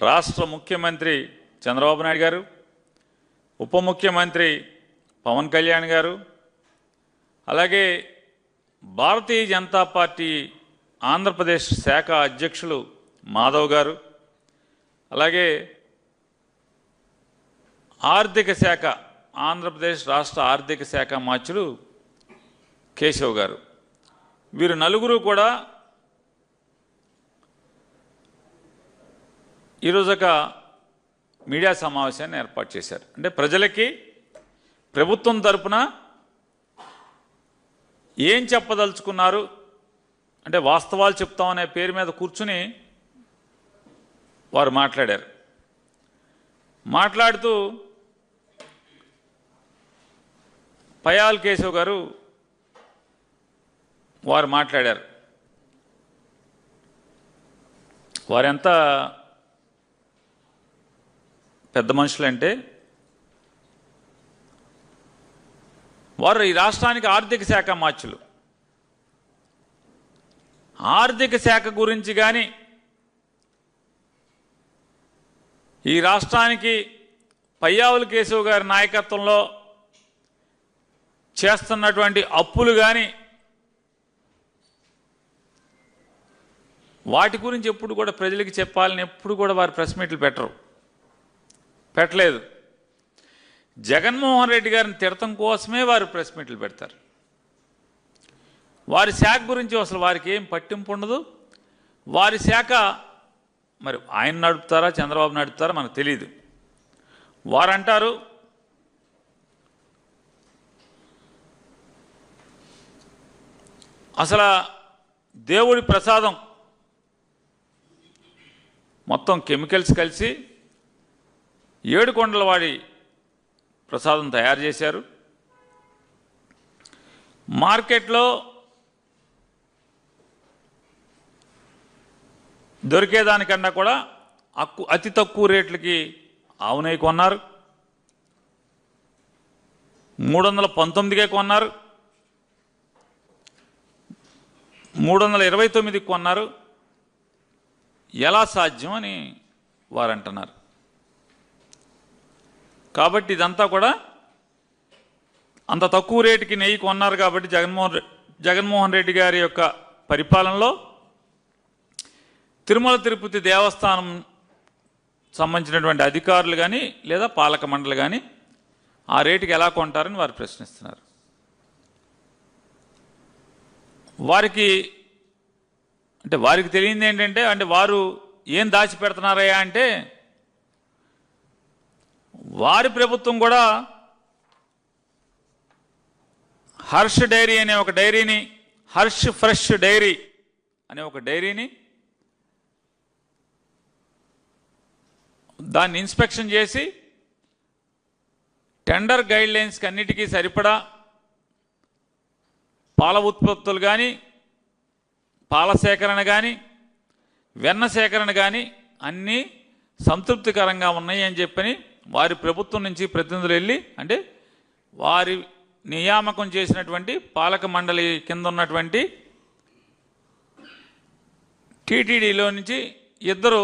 రాష్ట్ర ముఖ్యమంత్రి చంద్రబాబు నాయుడు గారు, ఉప ముఖ్యమంత్రి పవన్ కళ్యాణ్ గారు, అలాగే భారతీయ జనతా పార్టీ ఆంధ్రప్రదేశ్ శాఖ అధ్యక్షులు మాధవ్ గారు, అలాగే ఆర్థిక శాఖ ఆంధ్రప్రదేశ్ రాష్ట్ర ఆర్థిక శాఖ మార్చులు కేశవ్ గారు, వీరు నలుగురు కూడా ఈరోజు ఒక మీడియా సమావేశాన్ని ఏర్పాటు చేశారు. అంటే ప్రజలకి ప్రభుత్వం తరపున ఏం చెప్పదలుచుకున్నారు అంటే వాస్తవాలు చెప్తామనే పేరు మీద కూర్చుని వారు మాట్లాడారు. మాట్లాడుతూ పయాల్ కేశవ్ గారు వారు మాట్లాడారు. వారెంత పెద్ద మనుషులంటే వారు ఈ రాష్ట్రానికి ఆర్థిక శాఖ మార్చులు. ఆర్థిక శాఖ గురించి కానీ ఈ రాష్ట్రానికి పయ్యావుల కేశవ్ గారి నాయకత్వంలో చేస్తున్నటువంటి అప్పులు కానీ వాటి గురించి ఎప్పుడు కూడా ప్రజలకి చెప్పాలని ఎప్పుడు కూడా వారు ప్రెస్ మీట్లు పెట్టలేదు. జగన్మోహన్ రెడ్డి గారిని తిడతం కోసమే వారు ప్రెస్ మీట్లు పెడతారు. వారి శాఖ గురించి అసలు వారికి ఏం పట్టింపు ఉండదు. వారి శాఖ మరి ఆయన నడుపుతారా చంద్రబాబు నడుపుతారా మనకు తెలియదు. వారు అంటారు అసలు దేవుడి ప్రసాదం మొత్తం కెమికల్స్ కలిసి ఏడుకొండలవాడి ప్రసాదం తయారు చేశారు. మార్కెట్లో దొరికేదానికన్నా కూడా అతి తక్కువ రేట్లకి ఆవు నెయ్యి కొన్నారు. 319కే కొన్నారు, 329కి కొన్నారు. ఎలా సాధ్యం అని వారు అంటున్నారు. కాబట్టి ఇదంతా కూడా అంత తక్కువ రేటుకి నెయ్యి కొన్నారు. కాబట్టి జగన్మోహన్ రెడ్డి గారి యొక్క పరిపాలనలో తిరుమల తిరుపతి దేవస్థానం సంబంధించినటువంటి అధికారులు కానీ లేదా పాలక మండలి కానీ ఆ రేటుకి ఎలా కొంటారని వారు ప్రశ్నిస్తున్నారు. వారికి తెలియంది ఏంటంటే వారు ఏం దాచిపెడుతున్నారయ్యా అంటే వారి ప్రభుత్వం కూడా హర్ష్ డైరీ అనే ఒక డైరీని, హర్ష్ ఫ్రెష్ డైరీ అనే ఒక డైరీని దాన్ని ఇన్స్పెక్షన్ చేసి టెండర్ గైడ్లైన్స్కి అన్నిటికీ సరిపడా పాల ఉత్పత్తులు కానీ, పాల సేకరణ కానీ, వెన్న సేకరణ కానీ అన్నీ సంతృప్తికరంగా ఉన్నాయి అని చెప్పని వారి ప్రభుత్వం నుంచి ప్రతినిధులు వెళ్ళి వారి నియామకం చేసినటువంటి పాలక మండలి కింద ఉన్నటువంటి టీటీడీలో నుంచి 2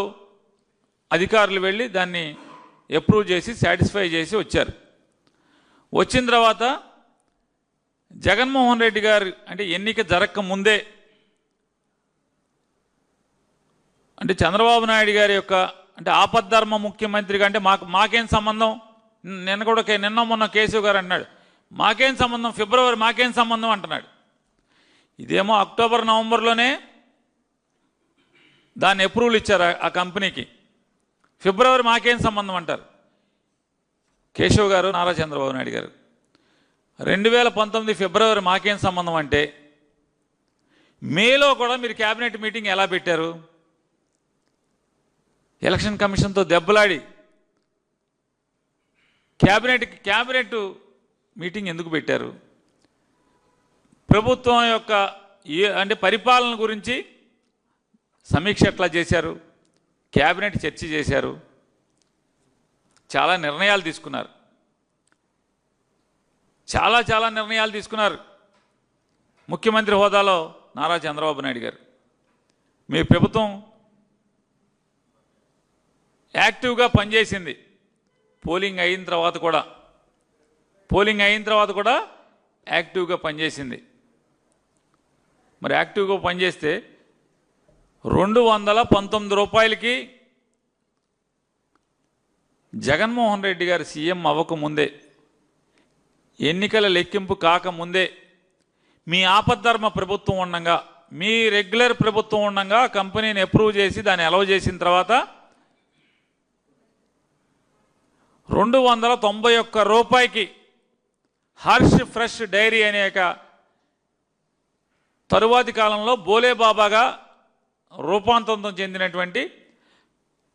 అధికారులు వెళ్ళి దాన్ని అప్రూవ్ చేసి సాటిస్ఫై చేసి వచ్చారు. వచ్చిన తర్వాత జగన్మోహన్ రెడ్డి గారు ఎన్నిక జరగక ముందే చంద్రబాబు నాయుడు గారి యొక్క ఆపద్ధర్మ ముఖ్యమంత్రిగా మాకేం సంబంధం, నిన్న మొన్న కేశవ్ గారు అన్నాడు మాకేం సంబంధం, ఫిబ్రవరి మాకేం సంబంధం అంటున్నాడు. ఇదేమో అక్టోబర్ నవంబర్లోనే దాన్ని అప్రూవల్ ఇచ్చారు ఆ కంపెనీకి, ఫిబ్రవరి మాకేం సంబంధం అంటారు. కేశవ్ గారు, నారా చంద్రబాబు నాయుడు గారు 2019 ఫిబ్రవరి మాకేం సంబంధం అంటే మేలో కూడా మీరు క్యాబినెట్ మీటింగ్ ఎలా పెట్టారు? ఎలక్షన్ కమిషన్తో దెబ్బలాడి క్యాబినెట్ మీటింగ్ ఎందుకు పెట్టారు? ప్రభుత్వం యొక్క పరిపాలన గురించి సమీక్ష ఎట్లా చేశారు? క్యాబినెట్ చర్చ చేశారు, చాలా నిర్ణయాలు తీసుకున్నారు. చాలా నిర్ణయాలు తీసుకున్నారు. ముఖ్యమంత్రి హోదాలో నారా చంద్రబాబు నాయుడు గారు మీ ప్రభుత్వం యాక్టివ్గా పనిచేసింది. పోలింగ్ అయిన తర్వాత కూడా యాక్టివ్గా పనిచేసింది. మరి యాక్టివ్గా పనిచేస్తే 219 రూపాయలకి జగన్మోహన్ రెడ్డి గారు సీఎం అవ్వకముందే, ఎన్నికల లెక్కింపు కాకముందే, మీ ఆపద్ధర్మ ప్రభుత్వం ఉండగా, మీ రెగ్యులర్ ప్రభుత్వం ఉండగా కంపెనీని అప్రూవ్ చేసి దాన్ని అలౌ చేసిన తర్వాత 291 రూపాయికి హర్ష్ ఫ్రెష్ డైరీ అనేక తరువాతి కాలంలో బోలేబాబాగా రూపాంతరం చెందినటువంటి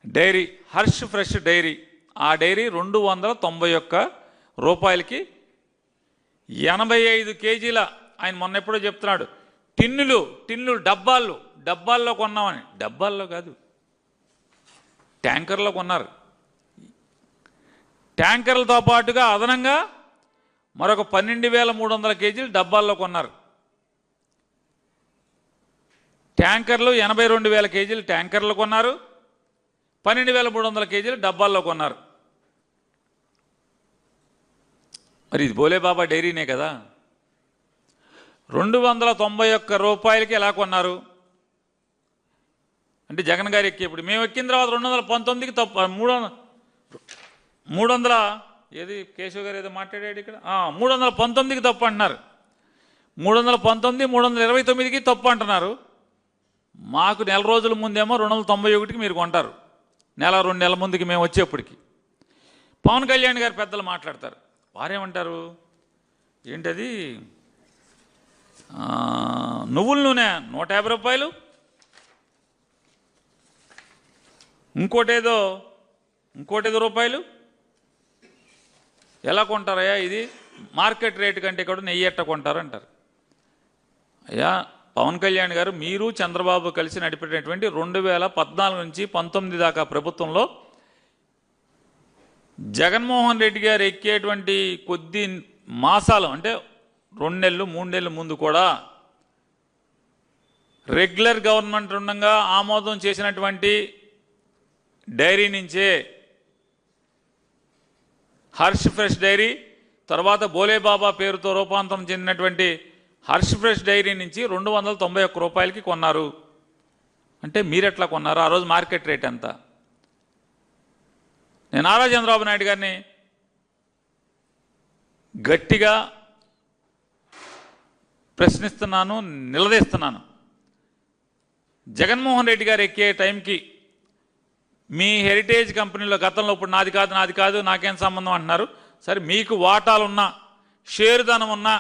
డైరీ హర్ష్ ఫ్రెష్ డైరీ. ఆ డైరీ 291 రూపాయలకి 85 కేజీల, ఆయన మొన్న ఎప్పుడో చెప్తున్నాడు, టిన్నులు డబ్బాల్లో కొన్నామని. డబ్బాల్లో కాదు, ట్యాంకర్లో కొన్నారు. ట్యాంకర్లతో పాటుగా అదనంగా మరొక 12,300 కేజీలు డబ్బాల్లో కొన్నారు. ట్యాంకర్లు 82,000 కేజీలు ట్యాంకర్లు కొన్నారు, 12,300 కేజీలు డబ్బాల్లో కొన్నారు. మరి ఇది బోలేబాబా డైరీనే కదా. 291 రూపాయలకి ఎలా కొన్నారు అంటే జగన్ గారు ఎక్కేప్పుడు, మేము ఎక్కిన తర్వాత 219కి తప్పు, 300 ఏది కేశవ్ గారు ఏదో మాట్లాడాడు ఇక్కడ, 319కి తప్పు అంటున్నారు. 319, 329కి తప్పు అంటున్నారు. మాకు నెల రోజుల ముందేమో 291కి మీరు కొంటారు. నెల 2 నెలల ముందుకి మేము వచ్చేప్పటికి పవన్ కళ్యాణ్ గారు పెద్దలు మాట్లాడతారు. వారేమంటారు, ఏంటది నువ్వుల నూనె 150 రూపాయలు, ఇంకోటేదో రూపాయలు. ఎలా కొంటారయ్యా ఇది, మార్కెట్ రేటు కంటే కూడా నెయ్యి ఎట్ట కొంటారు అంటారు. అయ్యా పవన్ కళ్యాణ్ గారు, మీరు చంద్రబాబు కలిసి నడిపేటటువంటి 2014 నుంచి 19 దాకా ప్రభుత్వంలో జగన్మోహన్ రెడ్డి గారు ఎక్కేటువంటి కొద్ది మాసాలు అంటే 2 నెలలు 3 నెలల ముందు కూడా రెగ్యులర్ గవర్నమెంట్ ఉండగా ఆమోదం చేసినటువంటి డైరీ నుంచే హర్ష్ ఫ్రెష్ డైరీ, తర్వాత బోలేబాబా పేరుతో రూపాంతరం చెందినటువంటి హర్ష్ ఫ్రెష్ డైరీ నుంచి 291 రూపాయలకి కొన్నారు. అంటే మీరెట్లా కొన్నారు? ఆ రోజు మార్కెట్ రేట్ ఎంత? నేను నారా చంద్రబాబు నాయుడు గారిని గట్టిగా ప్రశ్నిస్తున్నాను, నిలదీస్తున్నాను. జగన్మోహన్ రెడ్డి గారు ఎక్కే టైంకి మీ హెరిటేజ్ కంపెనీలో గతంలో, ఇప్పుడు నాది కాదు నాకేం సంబంధం అంటున్నారు. సరే, మీకు వాటాలున్నా, షేరుధనం ఉన్నా,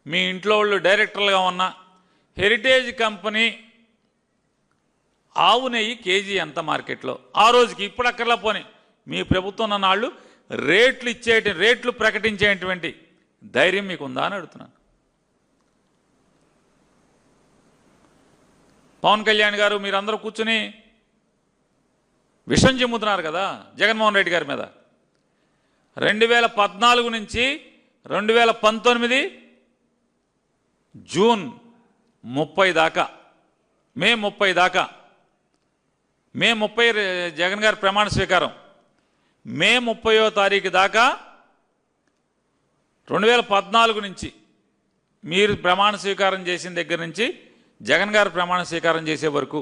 మీ ఇంట్లో వాళ్ళు డైరెక్టర్లుగా ఉన్న హెరిటేజ్ కంపెనీ ఆవు నెయ్యి కేజీ ఎంత మార్కెట్లో ఆ రోజుకి? ఇప్పుడు అక్కర్లా పోనీ, మీ ప్రభుత్వం ఉన్న నాళ్ళు రేట్లు ప్రకటించేటువంటి ధైర్యం మీకు ఉందా అని అడుగుతున్నాను. పవన్ కళ్యాణ్ గారు మీరందరూ కూర్చుని విషం చెమ్ముతున్నారు కదా జగన్మోహన్ రెడ్డి గారి మీద. 2014 నుంచి 2019 జూన్ 30 దాకా, మే 30 జగన్ గారి ప్రమాణ స్వీకారం, మే 30వ తారీఖు దాకా 2014 నుంచి మీరు ప్రమాణ స్వీకారం చేసిన దగ్గర నుంచి జగన్ గారు ప్రమాణ స్వీకారం చేసే వరకు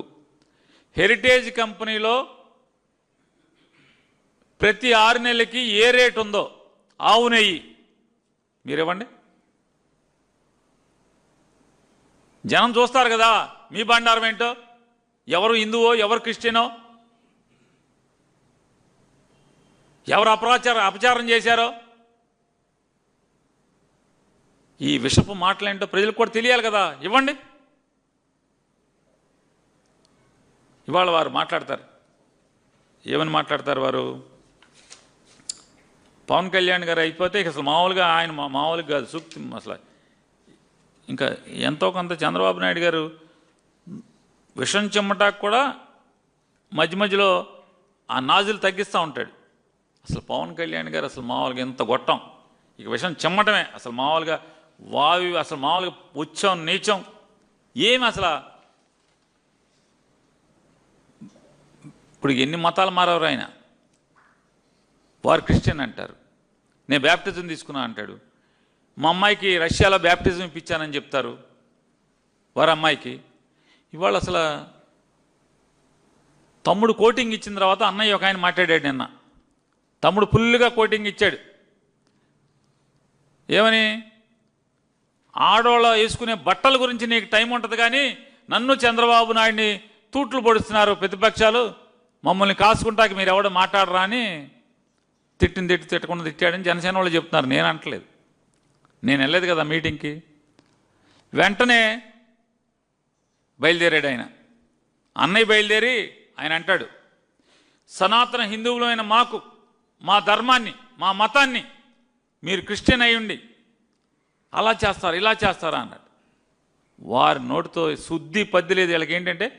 హెరిటేజ్ కంపెనీలో ప్రతి 6 నెలలకి ఏ రేటు ఉందో ఆవు నెయ్యి మీరివ్వండి. జనం చూస్తారు కదా మీ బండారం ఏంటో, ఎవరు హిందువో ఎవరు క్రిస్టియనో, ఎవరు అపచారం చేశారో. ఈ విషపు మాటలేంటో ప్రజలకు కూడా తెలియాలి కదా, ఇవ్వండి. ఇవాళ వారు మాట్లాడతారు, ఏమని మాట్లాడతారు వారు? పవన్ కళ్యాణ్ గారు అయిపోతే అసలు మామూలుగా ఆయన మామూలుగా కాదు, సూక్తి అసలు. ఇంకా ఎంతో కొంత చంద్రబాబు నాయుడు గారు విషం చెమ్మటాకు కూడా మధ్య మధ్యలో ఆ నాజులు తగ్గిస్తూ ఉంటాడు. అసలు పవన్ కళ్యాణ్ గారు అసలు మామూలుగా ఎంత గొట్టం, ఇక విషం చెమ్మటమే. అసలు మామూలుగా అసలు మామూలుగా ఉచ్చం నీచం ఏమి, అసలు ఇప్పుడు ఎన్ని మతాలు మారవరు ఆయన. వారు క్రిస్టియన్ అంటారు, నేను బ్యాప్టిజం తీసుకున్నా అంటాడు. మా అమ్మాయికి రష్యాలో బ్యాప్టిజం ఇప్పించానని చెప్తారు వారి అమ్మాయికి. ఇవాళ అసలు తమ్ముడు కోటింగ్ ఇచ్చిన తర్వాత అన్నయ్య ఒక ఆయన మాట్లాడాడు నిన్న. తమ్ముడు ఫుల్గా కోటింగ్ ఇచ్చాడు. ఏమని? ఆడోళ్ళ వేసుకునే బట్టల గురించి నీకు టైం ఉంటుంది, కానీ నన్ను చంద్రబాబు నాయుడిని తూట్లు పొడుస్తున్నారు ప్రతిపక్షాలు, మమ్మల్ని కాసుకుంటాకి మీరు ఎవడో మాట్లాడరా అని తిట్టకుండా తిట్టాడని జనసేన వాళ్ళు చెప్తున్నారు. నేను అంటలేదు, నేను వెళ్ళలేదు కదా మీటింగ్కి. వెంటనే బయలుదేరాడు ఆయన. అన్నయ్య బయలుదేరి ఆయన అంటాడు, సనాతన హిందువులమైన మాకు మా ధర్మాన్ని మా మతాన్ని మీరు క్రిస్టియన్ అయ్యుండి అలా చేస్తారు ఇలా చేస్తారా అన్నాడు. వారి నోటితో శుద్ధి పద్ది లేదు. వీళ్ళకి ఏంటంటే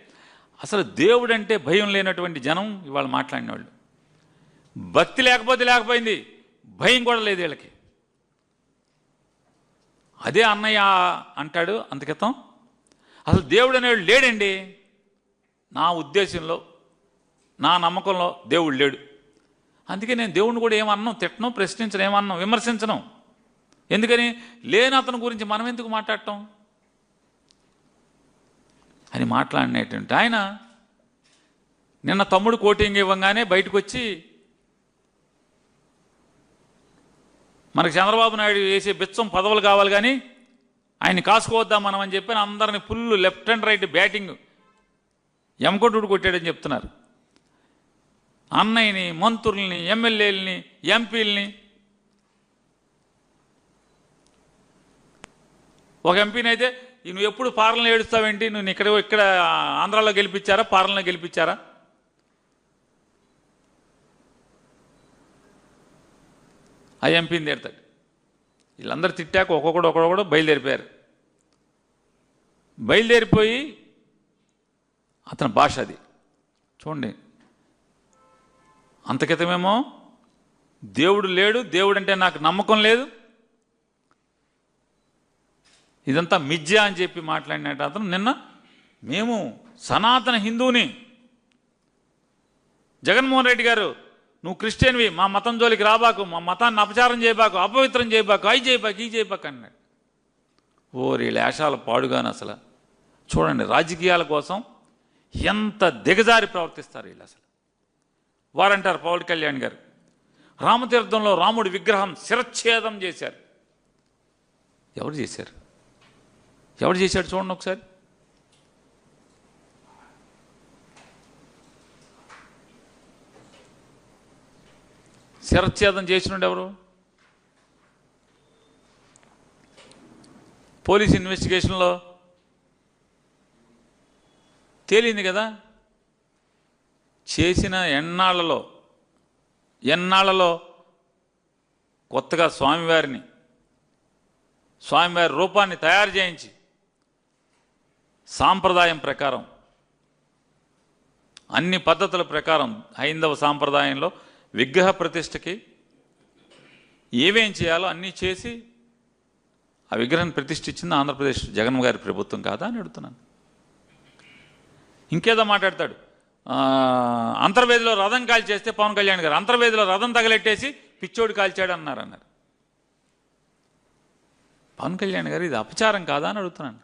అసలు దేవుడు అంటే భయం లేనటువంటి జనం ఇవాళ మాట్లాడిన వాళ్ళు. భక్తి లేకపోయింది, భయం కూడా లేదు వీళ్ళకి. అదే అన్నయ్య అంటాడు అంతకితం, అసలు దేవుడు అనేవాడు లేడండి. నా ఉద్దేశంలో నా నమ్మకంలో దేవుడు లేడు. అందుకే నేను దేవుడిని కూడా ఏమన్నాం, తిట్టను, ప్రశ్నించను, ఏమన్నాం, విమర్శించను. ఎందుకని? లేని అతని గురించి మనం ఎందుకు మాట్లాడటం అని మాట్లాడినటువంటి ఆయన నిన్న తమ్ముడు కోటింగ్ ఇవ్వగానే బయటకు వచ్చి మనకు చంద్రబాబు నాయుడు వేసే బిచ్చం పదవులు కావాలి కానీ ఆయన్ని కాసుకోవద్దాం మనం అని చెప్పి అందరిని full left and right batting ఎమకొట్టుడు కొట్టాడని చెప్తున్నారు. అన్నయ్యని, మంత్రుల్ని, ఎమ్మెల్యేలని, ఎంపీలని. ఒక ఎంపీని అయితే నువ్వు ఎప్పుడు పాలనలో ఏడుస్తావేంటి, నువ్వు ఇక్కడ ఆంధ్రాలో గెలిపించారా పాలనలో గెలిపించారా? ఆ ఎంపీని తిడతాడు. వీళ్ళందరూ తిట్టాక ఒక్కొక్కడు బయలుదేరిపోయారు. బయలుదేరిపోయి అతని భాష అది చూడండి. అంతకితమేమో దేవుడు లేడు, దేవుడు అంటే నాకు నమ్మకం లేదు, ఇదంతా మిథ్య అని చెప్పి మాట్లాడినట్టు అతను నిన్న మేము సనాతన హిందువుని, జగన్మోహన్ రెడ్డి గారు నువ్వు క్రిస్టియన్వి, మా మతం జోలికి రాబాకు, మా మతాన్ని అపచారం చేయబాకు, అపవిత్రం చేయబాకు, అయి చేయబాకు, ఈ చేయబాకు అన్నాడు. ఓరి లేశాల పాడుగాను. అసలు చూడండి రాజకీయాల కోసం ఎంత దిగజారి ప్రవర్తిస్తారు వీళ్ళు. అసలు వారంటారు పవన్ కళ్యాణ్ గారు రామతీర్థంలో రాముడి విగ్రహం శిరచ్ఛేదం చేశారు. ఎవరు చేశారు? ఎవరు చేశాడు చూడండి ఒకసారి. శిరచ్ఛేదం చేసినోడు ఎవరు? పోలీస్ ఇన్వెస్టిగేషన్లో తేలింది కదా. చేసిన ఎన్నాళ్లలో కొత్తగా స్వామివారి రూపాన్ని తయారు చేయించి సాంప్రదాయం ప్రకారం అన్ని పద్ధతుల ప్రకారం హైందవ సాంప్రదాయంలో విగ్రహ ప్రతిష్టకి ఏమేం చేయాలో అన్నీ చేసి ఆ విగ్రహాన్ని ప్రతిష్ఠించింది ఆంధ్రప్రదేశ్ జగన్ గారి ప్రభుత్వం కాదా అని అడుగుతున్నాను. ఇంకేదో మాట్లాడతాడు. అంతర్వేదిలో రథం కాల్చేస్తే పవన్ కళ్యాణ్ గారు అంతర్వేదిలో రథం తగలెట్టేసి పిచ్చోడు కాల్చాడు అన్నారు. పవన్ కళ్యాణ్ గారు ఇది అపచారం కాదా అని అడుగుతున్నాను.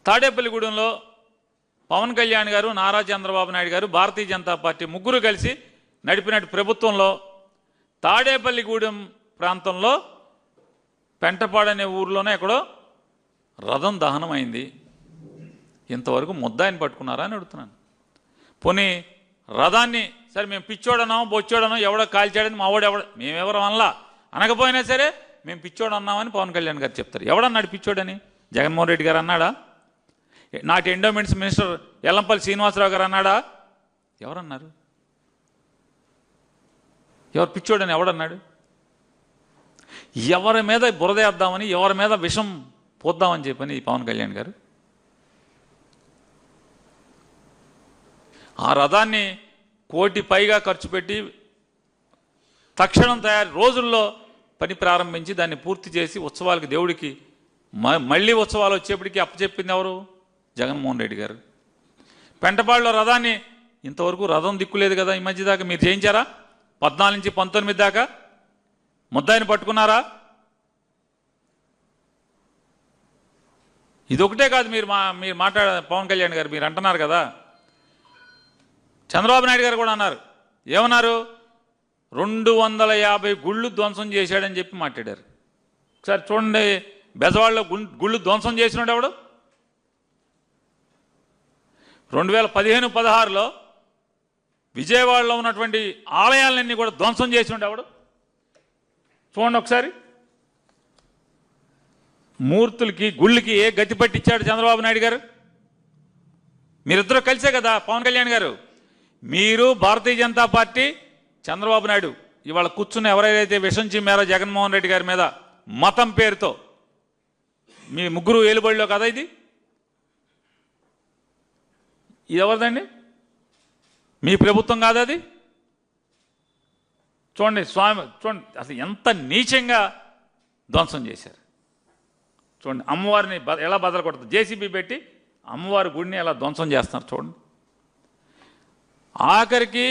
తాడేపల్లిగూడెంలో పవన్ కళ్యాణ్ గారు, నారా చంద్రబాబు నాయుడు గారు, భారతీయ జనతా పార్టీ ముగ్గురు కలిసి నడిపినట్టు ప్రభుత్వంలో తాడేపల్లిగూడెం ప్రాంతంలో పెంటపాడు అనే ఊర్లోనే ఎక్కడో రథం దహనం అయింది. ఇంతవరకు ముద్దాయిని పట్టుకున్నారా అని అడుగుతున్నాను. పోనీ రథాన్ని సరే మేము పిచ్చోడన్నాం బొచ్చోడన్నాం ఎవడో కాల్చాడని మావాడు మేమెవరం అనలా, అనకపోయినా సరే మేము పిచ్చోడు అన్నామని పవన్ కళ్యాణ్ గారు చెప్తారు. ఎవడన్నాడు పిచ్చోడని? జగన్మోహన్ రెడ్డి గారు అన్నాడా? నాటి ఎండోమెంట్స్ మినిస్టర్ ఎల్లంపల్లి శ్రీనివాసరావు గారు అన్నాడా? ఎవరన్నారు? ఎవరు పిచ్చోడని ఎవడన్నాడు? ఎవరి మీద బురదేద్దామని, ఎవరి మీద విషం పోద్దామని చెప్పని పవన్ కళ్యాణ్ గారు ఆ రథాన్ని 1 కోటి పైగా ఖర్చు పెట్టి తక్షణం రోజుల్లో పని ప్రారంభించి దాన్ని పూర్తి చేసి ఉత్సవాలకి దేవుడికి మళ్ళీ ఉత్సవాలు వచ్చేప్పటికీ అప్పచెప్పింది ఎవరు? జగన్మోహన్ రెడ్డి గారు. పెంటపాడులో రథాన్ని ఇంతవరకు రథం దిక్కులేదు కదా ఈ మధ్య దాకా మీరు చేయించారా? 14 నుంచి 19 దాకా ముద్దాయిని పట్టుకున్నారా? ఇదొకటే కాదు. మీరు పవన్ కళ్యాణ్ గారు మీరు అంటున్నారు కదా, చంద్రబాబు నాయుడు గారు కూడా అన్నారు. ఏమన్నారు? 250 గుళ్ళు ధ్వంసం చేశాడని చెప్పి మాట్లాడారు. ఒకసారి చూడండి, బెజవాడలో గుళ్ళు ధ్వంసం చేసినాడు ఎవడు? 2015-16లో విజయవాడలో ఉన్నటువంటి ఆలయాలన్నీ కూడా ధ్వంసం చేసినాడు ఎవడు? చూడండి ఒకసారి. మూర్తులకి గుళ్ళకి ఏ గతి పట్టించాడు చంద్రబాబు నాయుడు గారు? మీరిద్దరూ కలిసే కదా పవన్ కళ్యాణ్ గారు. మీరు భారతీయ జనతా పార్టీ, చంద్రబాబు నాయుడు ఇవాళ కూర్చున్న ఎవరైతే విషం చిమ్మారో జగన్మోహన్ రెడ్డి గారి మీద మతం పేరుతో, మీ ముగ్గురు ఏలుబడిలో కదా ఇది ఎవరిదండి? మీ ప్రభుత్వం కాదు అది. చూడండి స్వామి, చూడండి అసలు ఎంత నీచంగా ధ్వంసం చేశారు. చూడండి అమ్మవారిని ఎలా బదలు కొడుతుంది, జేసీబీ పెట్టి అమ్మవారి గుడిని ఎలా ధ్వంసం చేస్తున్నారు చూడండి. ఆఖరికి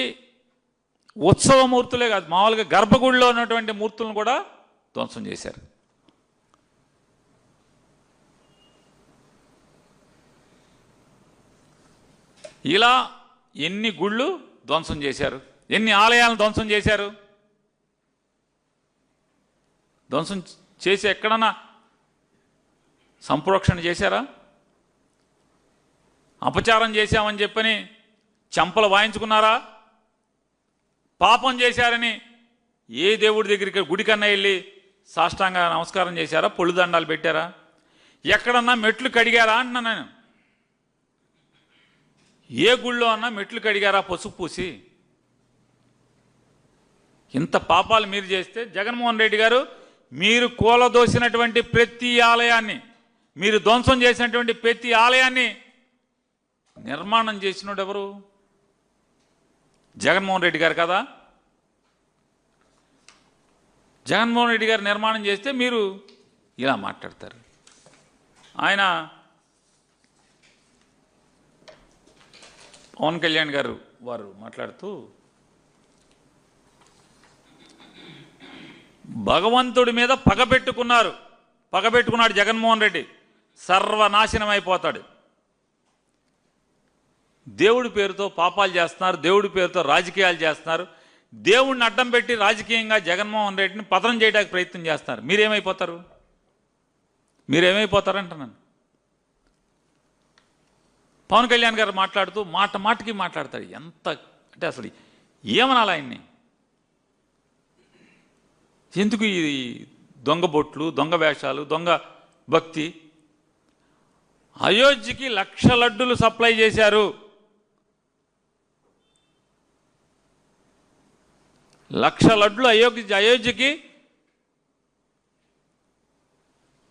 ఉత్సవ మూర్తులే కాదు, మామూలుగా గర్భగుడిలో ఉన్నటువంటి మూర్తులను కూడా ధ్వంసం చేశారు. ఇలా ఎన్ని గుళ్ళు ధ్వంసం చేశారు, ఎన్ని ఆలయాలను ధ్వంసం చేశారు. ధ్వంసం చేసి ఎక్కడన్నా సంప్రోక్షణ చేశారా? అపచారం చేశామని చెప్పని చెంపలు వాయించుకున్నారా? పాపం చేశారని ఏ దేవుడి దగ్గరికి గుడికన్నా వెళ్ళి సాష్టాంగ నమస్కారం చేశారా? పొళ్ళు దండాలు పెట్టారా? ఎక్కడన్నా మెట్లు కడిగారా అన్నా నేను? ఏ గుళ్ళో అన్నా మెట్లు కడిగారా పసుపు పూసి? ఇంత పాపాలు మీరు చేస్తే జగన్మోహన్ రెడ్డి గారు, మీరు కూలదోసినటువంటి ప్రతి ఆలయాన్ని, మీరు ధ్వంసం చేసినటువంటి ప్రతి ఆలయాన్ని నిర్మాణం చేసినోడు ఎవరు? జగన్మోహన్ రెడ్డి గారు కదా. జగన్మోహన్ రెడ్డి గారు నిర్మాణం చేస్తే మీరు ఇలా మాట్లాడతారు. ఆయన పవన్ కళ్యాణ్ గారు వారు మాట్లాడుతూ, భగవంతుడి మీద పగబెట్టుకున్నాడు జగన్మోహన్ రెడ్డి, సర్వనాశనం అయిపోతాడు. దేవుడి పేరుతో పాపాలు చేస్తున్నారు, దేవుడి పేరుతో రాజకీయాలు చేస్తున్నారు, దేవుడిని అడ్డం పెట్టి రాజకీయంగా జగన్మోహన్ రెడ్డిని పతనం చేయడానికి ప్రయత్నం చేస్తున్నారు. మీరేమైపోతారంటున్నాను. పవన్ కళ్యాణ్ గారు మాట్లాడుతూ మాటికి మాట్లాడతాడు. ఎంత అంటే అసలు ఏమనాలి ఆయన్ని? ఎందుకు ఈ దొంగ బొట్లు, దొంగ వేషాలు, దొంగ భక్తి? అయోధ్యకి 1,00,000 లడ్డులు సప్లై చేశారు. 1,00,000 లడ్లు అయోధ్యకి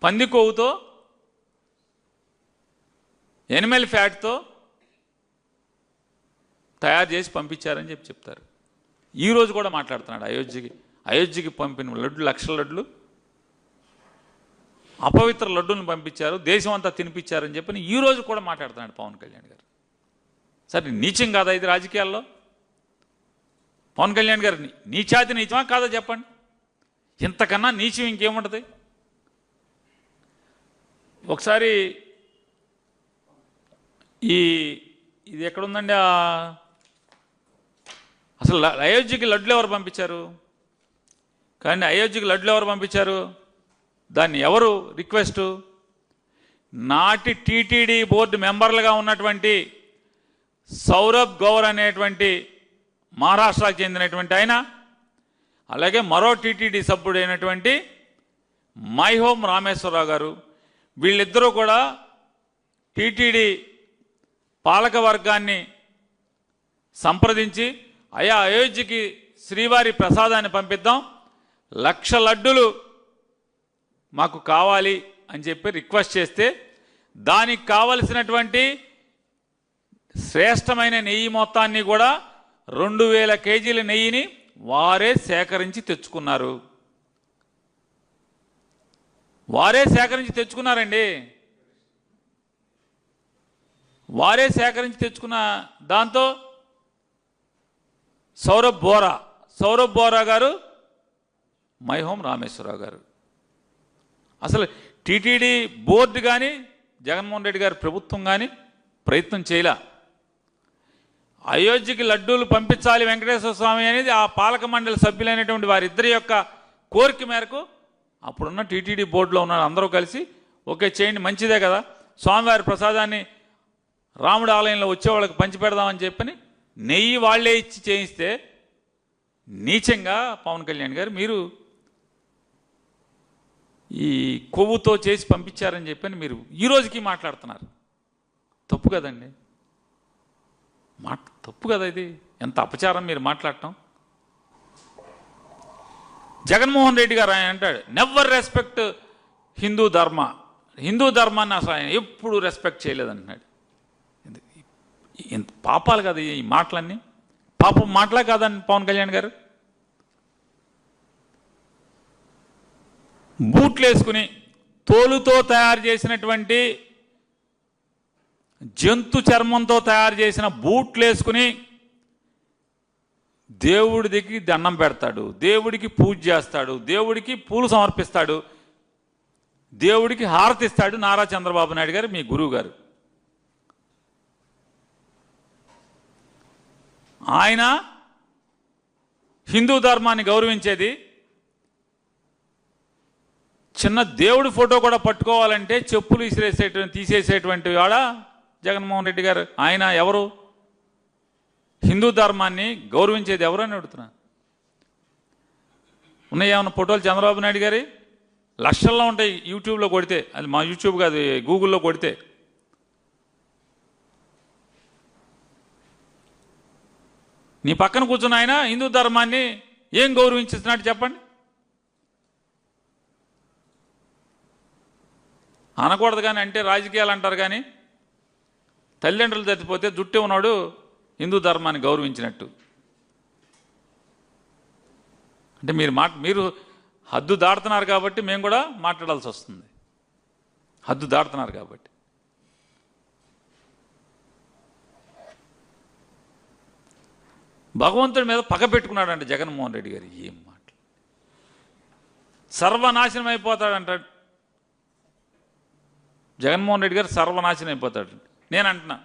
పంది కొవ్వుతో, ఎనిమల్ ఫ్యాట్తో తయారు చేసి పంపించారని చెప్తారు. ఈరోజు కూడా మాట్లాడుతున్నాడు అయోధ్యకి పంపిన లడ్డు 1,00,000 లడ్లు అపవిత్ర లడ్డులను పంపించారు, దేశం అంతా తినిపించారని చెప్పని ఈరోజు కూడా మాట్లాడుతున్నాడు పవన్ కళ్యాణ్ గారు. సరే నీచం కాదా ఇది రాజకీయాల్లో? పవన్ కళ్యాణ్ గారు నీచాతి నీచమా కాదా చెప్పండి? ఇంతకన్నా నీచం ఇంకేముంటుంది? ఒకసారి ఇది ఎక్కడుందండి? అసలు అయోధ్యకి లడ్లు ఎవరు పంపించారు? కానీ అయోధ్యకి లడ్లు ఎవరు పంపించారు? దాన్ని ఎవరు రిక్వెస్టు? నాటి టీటీడీ బోర్డు మెంబర్లుగా ఉన్నటువంటి సౌరభ్ గౌర్ అనేటువంటి మహారాష్ట్రకు చెందినటువంటి ఆయన, అలాగే మరో టీటీడీ సభ్యుడు అయినటువంటి మైహోం రామేశ్వరరావు గారు, వీళ్ళిద్దరూ కూడా టీటీడీ పాలక వర్గాన్ని సంప్రదించి, అయోధ్యకి శ్రీవారి ప్రసాదాన్ని పంపిద్దాం, 1,00,000 లడ్డులు మాకు కావాలి అని చెప్పి రిక్వెస్ట్ చేస్తే, దానికి కావలసినటువంటి శ్రేష్టమైన నెయ్యి మొత్తాన్ని కూడా 2,000 కేజీల నెయ్యిని వారే సేకరించి తెచ్చుకున్నారండి. వారే సేకరించి తెచ్చుకున్న దాంతో సౌరభ్ బోరా గారు, మైహోం రామేశ్వరరావు గారు. అసలు టీటీడీ బోర్డు కానీ జగన్మోహన్ రెడ్డి గారి ప్రభుత్వం కానీ ప్రయత్నం చేయలే. అయోధ్యకి లడ్డూలు పంపించాలి వెంకటేశ్వర స్వామి అనేది ఆ పాలక మండలి సభ్యులైనటువంటి వారిద్దరి యొక్క కోరిక మేరకు అప్పుడున్న టీటీడీ బోర్డులో ఉన్న అందరూ కలిసి ఓకే చేయండి, మంచిదే కదా, స్వామివారి ప్రసాదాన్ని రాముడి ఆలయంలో వచ్చేవాళ్ళకి పంచిపెడదామని చెప్పని నెయ్యి వాళ్లే ఇచ్చి చేయిస్తే నీచంగా పవన్ కళ్యాణ్ గారు మీరు ఈ కొవ్వుతో చేసి పంపించారని చెప్పని మీరు ఈ రోజుకి మాట్లాడుతున్నారు. తప్పు కదండి, తప్పు కదా ఇది. ఎంత అపచారం మీరు మాట్లాడటం. జగన్మోహన్ రెడ్డి గారు ఆయన అంటాడు నెవర్ రెస్పెక్ట్ హిందూ ధర్మాన్ని అసలు ఆయన ఎప్పుడు రెస్పెక్ట్ చేయలేదంటున్నాడు. ఎంత పాపాలు కదా ఈ మాటలన్నీ, పాపం మాటలే కాదండి. పవన్ కళ్యాణ్ గారు బూట్లు వేసుకుని తోలుతో తయారు చేసినటువంటి జంతు చర్మంతో తయారు చేసిన బూట్లు వేసుకుని దేవుడి దగ్గరికి దండం పెడతాడు, దేవుడికి పూజ చేస్తాడు, దేవుడికి పూలు సమర్పిస్తాడు, దేవుడికి హారతిస్తాడు నారా చంద్రబాబు నాయుడు గారు, మీ గురువు గారు. ఆయన హిందూ ధర్మాన్ని గౌరవించేది. చిన్న దేవుడి ఫోటో కూడా పట్టుకోవాలంటే చెప్పులు తీసేసేటువంటి వాడ జగన్మోహన్ రెడ్డి గారు. ఆయన ఎవరు? హిందూ ధర్మాన్ని గౌరవించేది ఎవరు అని అడుగుతున్నా. ఉన్నాయేమన్నా ఫోటోలు చంద్రబాబు నాయుడు గారి? లక్షల్లో ఉంటాయి యూట్యూబ్లో కొడితే. అది మా యూట్యూబ్ కాదు, గూగుల్లో కొడితే. నీ పక్కన కూర్చున్న ఆయన హిందూ ధర్మాన్ని ఏం గౌరవించుతున్నట్టు చెప్పండి. అనకూడదు కానీ అంటే రాజకీయాలు అంటారు కానీ తల్లిదండ్రులు తప్పిపోతే జుట్టు ఉన్నాడు హిందూ ధర్మాన్ని గౌరవించినట్టు. అంటే మీరు హద్దు దాడుతున్నారు కాబట్టి మేము కూడా మాట్లాడాల్సి వస్తుంది. హద్దు దాడుతున్నారు కాబట్టి. భగవంతుడి మీద పగ పెట్టుకున్నాడంట జగన్మోహన్ రెడ్డి గారు. ఏం మాట! సర్వనాశనం అయిపోతాడంటాడు జగన్మోహన్ రెడ్డి గారు, సర్వనాశనం అయిపోతాడు. నేను అంటున్నా,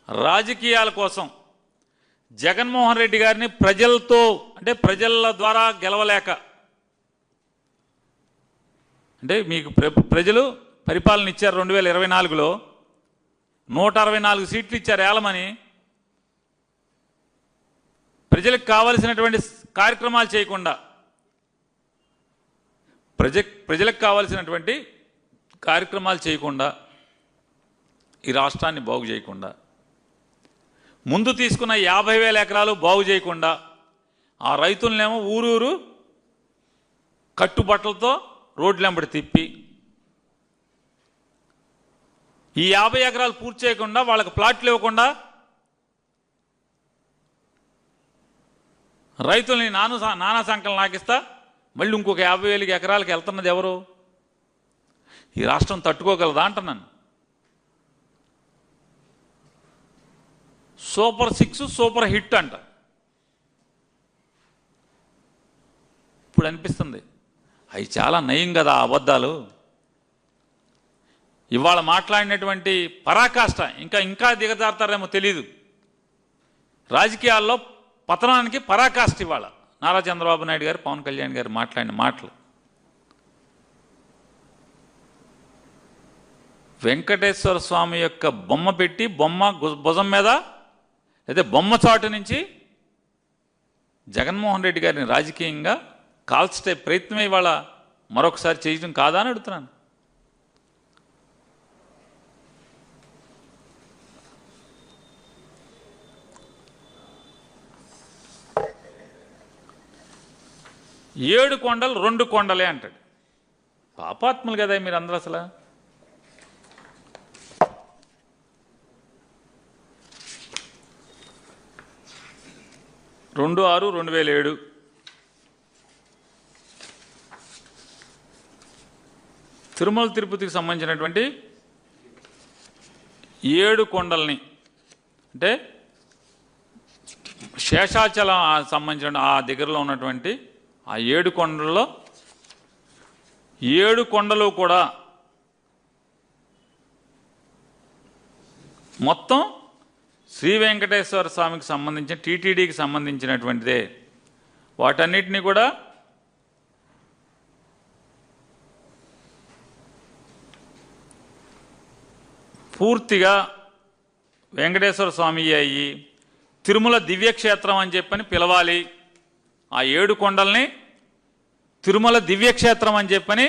రాజకీయాల కోసం జగన్మోహన్ రెడ్డి గారిని ప్రజలతో అంటే ప్రజల ద్వారా గెలవలేక, అంటే మీకు ప్రజలు పరిపాలన ఇచ్చారు 2024లో 164 సీట్లు ఇచ్చారు ఏలమని. ప్రజలకు కావలసినటువంటి కార్యక్రమాలు చేయకుండా, ప్రజలకు కావలసినటువంటి కార్యక్రమాలు చేయకుండా, ఈ రాష్ట్రాన్ని బాగు చేయకుండా, ముందు తీసుకున్న 50,000 ఎకరాలు బాగు చేయకుండా, ఆ రైతులనేమో ఊరూరు కట్టుబట్టలతో రోడ్లెంబడి తిప్పి, ఈ 50 ఎకరాలు పూర్తి చేయకుండా వాళ్ళకి ప్లాట్లు ఇవ్వకుండా, రైతుల్ని నానా సంకలం నాకిస్తా మళ్ళీ ఇంకొక 50,000 ఎకరాలకు వెళ్తున్నది ఎవరు? ఈ రాష్ట్రం తట్టుకోగలదా అంటున్నాను. సూపర్ 6 సూపర్ హిట్ అంట. ఇప్పుడు అనిపిస్తుంది అవి చాలా నయం కదా అబద్ధాలు. ఇవాళ మాట్లాడినటువంటి పరాకాష్ట ఇంకా దిగజారుతారేమో తెలీదు. రాజకీయాల్లో పతనానికి పరాకాష్ట ఇవాళ నారా చంద్రబాబు నాయుడు గారు, పవన్ కళ్యాణ్ గారు మాట్లాడిన మాటలు. వెంకటేశ్వర స్వామి యొక్క బొమ్మ పెట్టి, బొమ్మ భుజం మీద లేదా బొమ్మ చాటు నుంచి జగన్మోహన్ రెడ్డి గారిని రాజకీయంగా కాల్చే ప్రయత్నమే ఇవాళ మరొకసారి చేయడం కాదా అని అడుగుతున్నాను. ఏడు కొండలు 2 కొండలే అంటాడు. పాపాత్ములు కదా మీరు అందరూ. అసలు 2/6/2007 తిరుమల తిరుపతికి సంబంధించినటువంటి 7 కొండల్ని అంటే శేషాచలం సంబంధించిన ఆ దగ్గరలో ఉన్నటువంటి ఆ 7 కొండల్లో 7 కొండలు కూడా మొత్తం శ్రీ వెంకటేశ్వర స్వామికి సంబంధించిన టీటీడీకి సంబంధించినటువంటిదే. వాటన్నిటినీ కూడా పూర్తిగా వెంకటేశ్వర స్వామి అయ్యి తిరుమల దివ్యక్షేత్రం అని చెప్పని పిలవాలి. ఆ 7 కొండల్ని తిరుమల దివ్యక్షేత్రం అని చెప్పని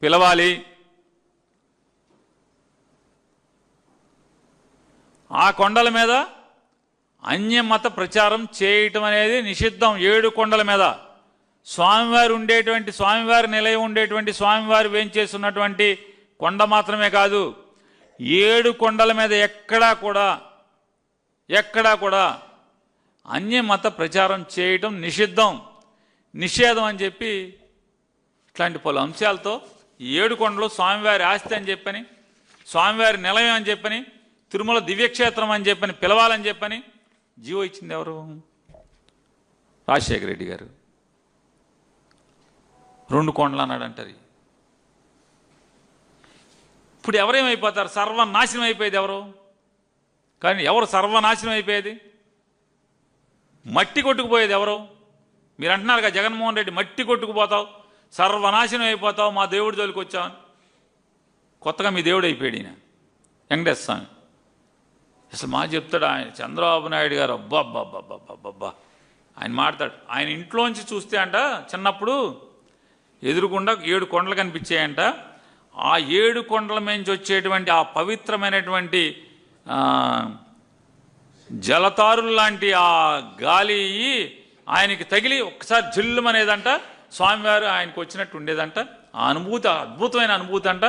పిలవాలి. ఆ కొండల మీద అన్యమత ప్రచారం చేయటం అనేది నిషిద్ధం. 7 కొండల మీద స్వామివారు ఉండేటువంటి, స్వామివారి నిలయం ఉండేటువంటి, స్వామివారు వేంచేస్తున్నటువంటి కొండ మాత్రమే కాదు, 7 కొండల మీద ఎక్కడా కూడా అన్యమత ప్రచారం చేయటం నిషేధం అని చెప్పి ఇట్లాంటి పలు అంశాలతో 7 కొండలు స్వామివారి ఆస్తి అని చెప్పని, స్వామివారి నిలయం అని చెప్పని, తిరుమల దివ్యక్షేత్రం అని చెప్పని పిలవాలని చెప్పని జీవో ఇచ్చింది ఎవరు? రాజశేఖర రెడ్డి గారు. 2 కొండలు అన్నాడు అంటారు. ఇప్పుడు ఎవరేమైపోతారు? సర్వనాశనం అయిపోయేది ఎవరు? కానీ ఎవరు సర్వనాశనం అయిపోయేది? మట్టి కొట్టుకుపోయేది ఎవరు? మీరు అంటున్నారు కదా జగన్మోహన్ రెడ్డి మట్టి కొట్టుకుపోతావు, సర్వనాశనం అయిపోతావు, మా దేవుడి జోలికి వచ్చావని. కొత్తగా మీ దేవుడు అయిపోయాడు ఈయన వెంకటేశ్వర స్వామి. అసలు మా చెప్తాడు ఆయన చంద్రబాబు నాయుడు గారు, అబ్బా ఆయన మాట్లాడు. ఆయన ఇంట్లోంచి చూస్తే అంట చిన్నప్పుడు ఎదురుగుండా 7 కొండలు కనిపించాయంట. ఆ 7 కొండల నుంచి వచ్చేటువంటి ఆ పవిత్రమైనటువంటి జలతారులు లాంటి ఆ గాలి ఆయనకి తగిలి ఒక్కసారి జిల్లుమనేదంట, స్వామివారు ఆయనకు వచ్చినట్టు ఉండేదంట. ఆ అనుభూతి అద్భుతమైన అనుభూతి అంట.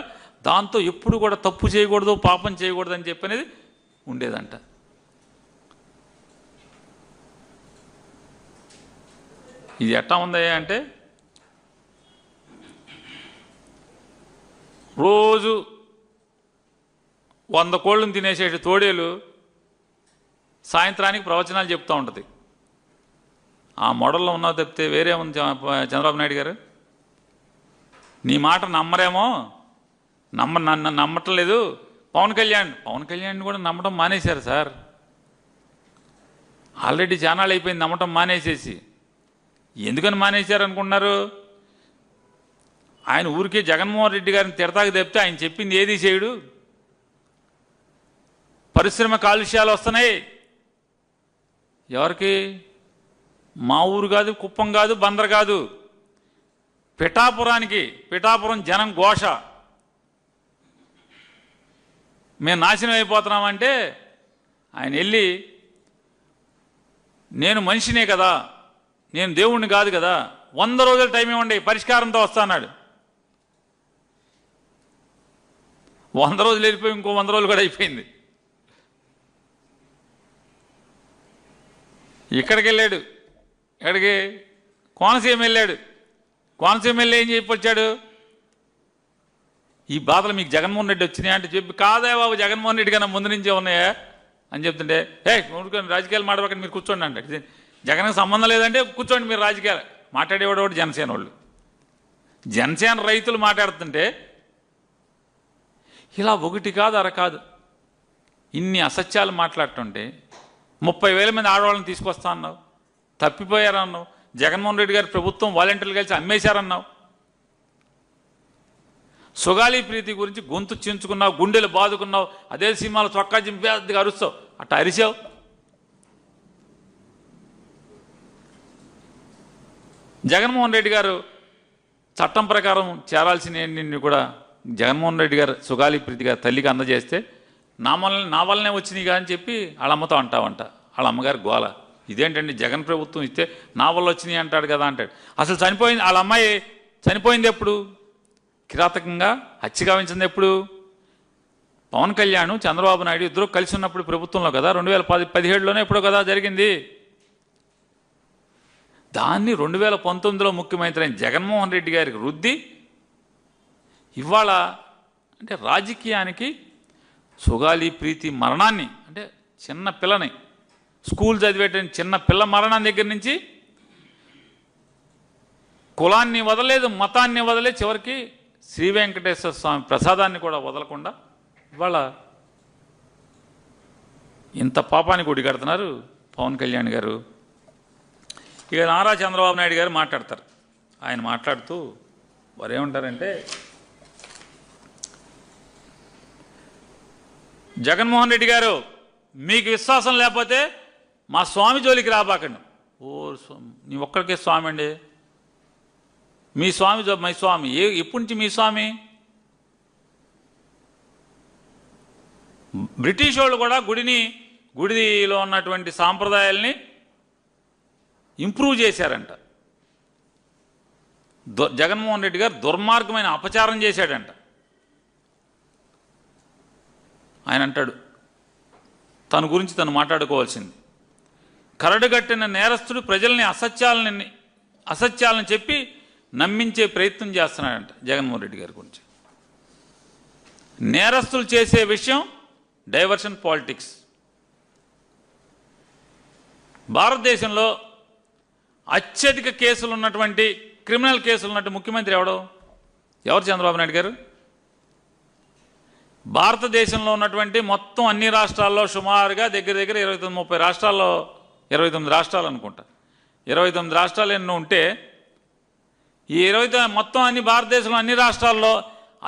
దాంతో ఎప్పుడు కూడా తప్పు చేయకూడదు, పాపం చేయకూడదు అని చెప్పనేది ఉండేదంట. ఇది ఎట్టా ఉందయ్యా అంటే రోజు 100 కోళ్ళను తినేసే తోడేలు సాయంత్రానికి ప్రవచనాలు చెప్తూ ఉంటుంది. ఆ మోడల్లో ఉన్నావు తప్పితే వేరే ఉంది చంద్రబాబు నాయుడు గారు. నీ మాట నమ్మరేమో, నన్ను నమ్మట్లేదు. పవన్ కళ్యాణ్ కూడా నమ్మటం మానేశారు సార్. ఆల్రెడీ ఛానల్ అయిపోయింది నమ్మటం మానేసేసి. ఎందుకని మానేశారు అనుకున్నారు? ఆయన ఊరికే జగన్మోహన్ రెడ్డి గారిని తిడతాకి తప్పితే ఆయన చెప్పింది ఏది చేయడు. పరిశ్రమ కాలుష్యాలు వస్తున్నాయి. ఎవరికి? మా ఊరు కాదు, కుప్పం కాదు, బందర్ కాదు, పిఠాపురం జనం ఘోష. మేము నాశనం అయిపోతున్నామంటే ఆయన వెళ్ళి నేను మనిషినే కదా, నేను దేవుణ్ణి కాదు కదా, 100 రోజులు టైం ఇవ్వండి పరిష్కారంతో వస్తాన్నాడు. 100 రోజులు వెళ్ళిపోయి ఇంకో 100 రోజులు కూడా అయిపోయింది. ఇక్కడికి వెళ్ళాడు, ఎక్కడికి? కోనసీమ వెళ్ళాడు. కోనసీమ వెళ్ళి ఏం చెప్పొచ్చాడు? ఈ బాధలు మీకు జగన్మోహన్ రెడ్డి వచ్చినాయా అంటే చెప్పి, కాదా బాబు జగన్మోహన్ రెడ్డి కన్నా ముందు నుంచే ఉన్నాయా అని చెప్తుంటే, ఊరుకొని రాజకీయాలు మాట్లాడకండి మీరు కూర్చోండి అంటే, జగన్కి సంబంధం లేదంటే కూర్చోండి మీరు రాజకీయాలు మాట్లాడేవాడు జనసేన వాళ్ళు. జనసేన రైతులు మాట్లాడుతుంటే ఇలా ఒకటి కాదు అర కాదు ఇన్ని అసత్యాలు మాట్లాడుతుంటే 30,000 మంది ఆడవాళ్ళని తీసుకొస్తా అన్నావు, తప్పిపోయారన్నావు. జగన్మోహన్ రెడ్డి గారి ప్రభుత్వం వాలంటీర్లు కలిసి అమ్మేశారన్నావు. సుగాలి ప్రీతి గురించి గొంతు చించుకున్నావు, గుండెలు బాదుకున్నావు. అదే సినిమాలో చొక్కా చింపేదిగా అరుస్తావు, అట్లా అరిసావు. జగన్మోహన్ రెడ్డి గారు చట్టం ప్రకారం చేరాల్సిన కూడా జగన్మోహన్ రెడ్డి గారు సుగాలి ప్రీతి గారు తల్లికి అందజేస్తే నా వల్లనే వచ్చినాయి అని చెప్పి వాళ్ళ అమ్మతో అంటావంట. వాళ్ళ అమ్మగారు గోల, ఇదేంటండి జగన్ ప్రభుత్వం ఇస్తే నా వల్ల వచ్చినాయి అంటాడు కదా అంటాడు. అసలు చనిపోయింది వాళ్ళ అమ్మాయి, చనిపోయింది ఎప్పుడు? కిరాతకంగా హత్య గావించింది ఎప్పుడు? పవన్ కళ్యాణ్ చంద్రబాబు నాయుడు ఇద్దరు కలిసి ఉన్నప్పుడు ప్రభుత్వంలో కదా, 2017లోనే ఎప్పుడో కదా జరిగింది. దాన్ని 2019లో ముఖ్యమంత్రి అయిన జగన్మోహన్ రెడ్డి గారికి రుద్ది ఇవాళ అంటే రాజకీయానికి సుగాలి ప్రీతి మరణాన్ని, అంటే చిన్న పిల్లని స్కూల్ చదివేట చిన్న పిల్ల మరణం దగ్గర నుంచి కులాన్ని వదలేదు, మతాన్ని వదలేదు, చివరికి శ్రీ వెంకటేశ్వర స్వామి ప్రసాదాన్ని కూడా వదలకుండా ఇవాళ ఇంత పాపానికి ఒడిగడుతున్నారు పవన్ కళ్యాణ్ గారు. ఇక నారా చంద్రబాబు నాయుడు గారు మాట్లాడతారు. ఆయన మాట్లాడుతూ వారు ఏమంటారంటే, జగన్మోహన్ రెడ్డి గారు మీకు విశ్వాసం లేకపోతే మా స్వామి జోలికి రాబాకండి. ఓ నీ ఒక్కడికే స్వామి అండి, మీ స్వామి మీ స్వామి ఎప్పటి నుంచి మీ స్వామి? బ్రిటిష్ వాళ్ళు కూడా గుడిలో ఉన్నటువంటి సాంప్రదాయాల్ని ఇంప్రూవ్ చేశారంట. జగన్మోహన్ రెడ్డి గారు దుర్మార్గమైన అపచారం చేశాడంట. ఆయన అంటాడు, తన గురించి తను మాట్లాడుకోవాల్సింది, కరడుగట్టిన నేరస్తుడు ప్రజల్ని అసత్యాలను చెప్పి నమ్మించే ప్రయత్నం చేస్తున్నాడంట జగన్మోహన్ రెడ్డి గారి గురించి. నేరస్తులు చేసే విషయం డైవర్షన్ పాలిటిక్స్. భారతదేశంలో అత్యధిక కేసులు ఉన్నటువంటి క్రిమినల్ కేసులు ఉన్నటువంటి ముఖ్యమంత్రి ఎవరు? చంద్రబాబు నాయుడు గారు. భారతదేశంలో ఉన్నటువంటి మొత్తం అన్ని రాష్ట్రాల్లో సుమారుగా దగ్గర 29-30 రాష్ట్రాల్లో, 29 రాష్ట్రాలు అనుకుంటా, 29 రాష్ట్రాలు ఎన్నో ఉంటే ఈ 29 మొత్తం అన్ని భారతదేశంలో అన్ని రాష్ట్రాల్లో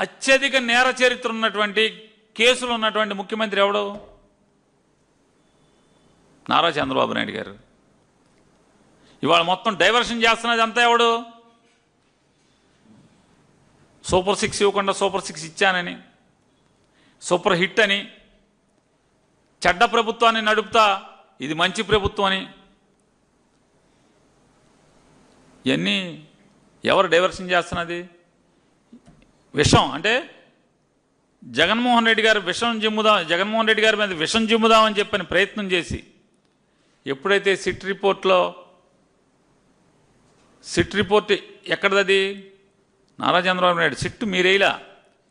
అత్యధిక నేర చరిత్ర ఉన్నటువంటి కేసులు ఉన్నటువంటి ముఖ్యమంత్రి ఎవడు? నారా చంద్రబాబు నాయుడు గారు. ఇవాళ మొత్తం డైవర్షన్ చేస్తున్నది అంతా ఎవడు? సూపర్ 6 ఇవ్వకుండా సూపర్ 6 ఇచ్చానని, సూపర్ హిట్ అని, చెడ్డ ప్రభుత్వాన్ని నడుపుతా ఇది మంచి ప్రభుత్వం అని, ఇవన్నీ ఎవరు డైవర్షన్ చేస్తున్నది? విషం అంటే జగన్మోహన్ రెడ్డి గారు జగన్మోహన్ రెడ్డి గారి మీద విషం జిమ్ముదామని చెప్పని ప్రయత్నం చేసి, ఎప్పుడైతే సిట్ రిపోర్ట్ ఎక్కడది? నారా చంద్రబాబు నాయుడు సిట్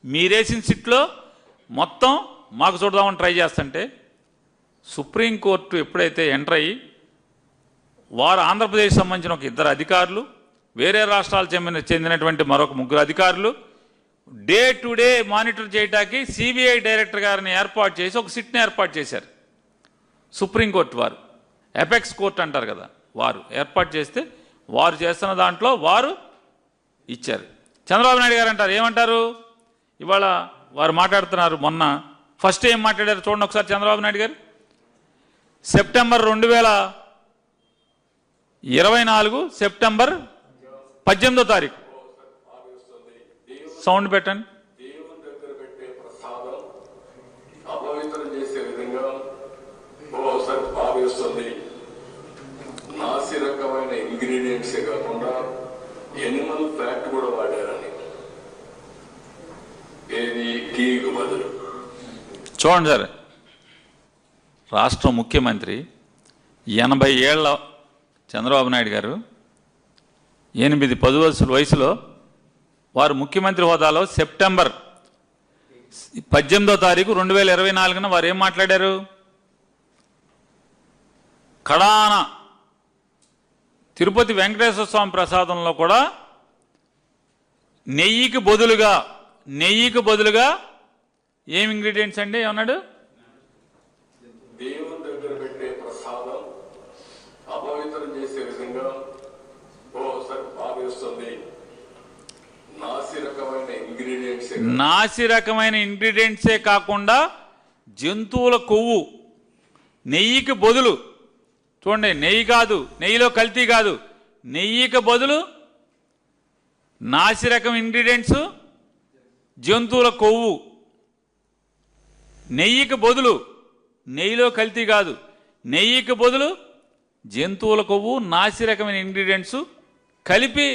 మీరేసిన సిట్లో మొత్తం మాకు చూడదామని ట్రై చేస్తుంటే సుప్రీంకోర్టు ఎప్పుడైతే ఎంటర్ అయ్యి వారు ఆంధ్రప్రదేశ్ సంబంధించిన ఒక 2 అధికారులు, వేరే రాష్ట్రాలు చెందినటువంటి మరొక 3 అధికారులు డే టు డే మానిటర్ చేయడానికి సిబిఐ డైరెక్టర్ గారిని ఏర్పాటు చేసి ఒక సిట్ని ఏర్పాటు చేశారు. సుప్రీంకోర్టు వారు, ఎపెక్స్ కోర్టు అంటారు కదా, వారు ఏర్పాటు చేస్తే వారు చేస్తున్న దాంట్లో వారు ఇచ్చారు. చంద్రబాబు నాయుడు గారు అంటారు, ఏమంటారు? ఇవాళ వారు మాట్లాడుతున్నారు. మొన్న ఫస్ట్ ఏం మాట్లాడారు చూడండి ఒకసారి చంద్రబాబు నాయుడు గారు. సెప్టెంబర్ 2024 సెప్టెంబర్ 18వ తారీఖు. సౌండ్ పెట్టండి. నాసిరకమైన ఇంగ్రీడియంట్స్ కాకుండా ఎనిమల్ ఫ్యాట్ కూడా వాడారని. ఏది టీకు బదులు. చూడండి సార్, రాష్ట్ర ముఖ్యమంత్రి 80 ఏళ్ల చంద్రబాబు నాయుడు గారు 8-10 వయసులో వారు ముఖ్యమంత్రి హోదాలో సెప్టెంబర్ 18వ తారీఖు 2024 వారు ఏం మాట్లాడారు? కడాన తిరుపతి వెంకటేశ్వర స్వామి ప్రసాదంలో కూడా నెయ్యికి బదులుగా ఏం ఇంగ్రీడియంట్స్ అండి ఏమన్నాడు? దేవుని దగ్గర పెట్టే ప్రసాదం అపవిత్రం చేసే విధంగా భావిస్తుంది. నాసి రకమైన ఇంగ్రీడియంట్సే కాకుండా జంతువుల కొవ్వు, నెయ్యికి బదులు, చూడండి, నెయ్యి కాదు, నెయ్యిలో కల్తీ కాదు, నెయ్యికి బదులు నాసి రకం ఇంగ్రీడియంట్స్, జంతువుల కొవ్వు, నెయ్యికి బదులు, నెయ్యిలో కల్తీ కాదు, నెయ్యికి బదులు జంతువుల కొవ్వు, నాసి రకమైన ఇంగ్రీడియంట్స్ కలిపి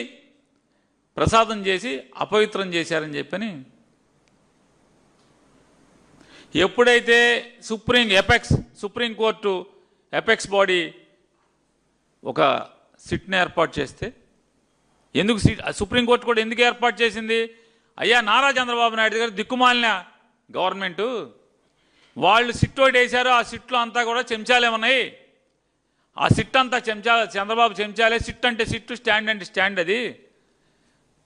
ప్రసాదం చేసి అపవిత్రం చేశారని చెప్పని ఎప్పుడైతే సుప్రీంకోర్టు ఎపెక్స్ బాడీ ఒక సిట్ని ఏర్పాటు చేస్తే, ఎందుకు సుప్రీంకోర్టు కూడా ఎందుకు ఏర్పాటు చేసింది? అయ్యా నారా చంద్రబాబు నాయుడు గారు దిక్కుమాలిన గవర్నమెంటు, వాళ్ళు సిట్ ఒకటి వేశారు, ఆ సిట్లో అంతా కూడా చెంచాలే ఉన్నాయి. ఆ సిట్ అంతా చంద్రబాబు చెంచాలే. సిట్ అంటే సిట్టు, స్టాండ్ అంటే స్టాండ్. అది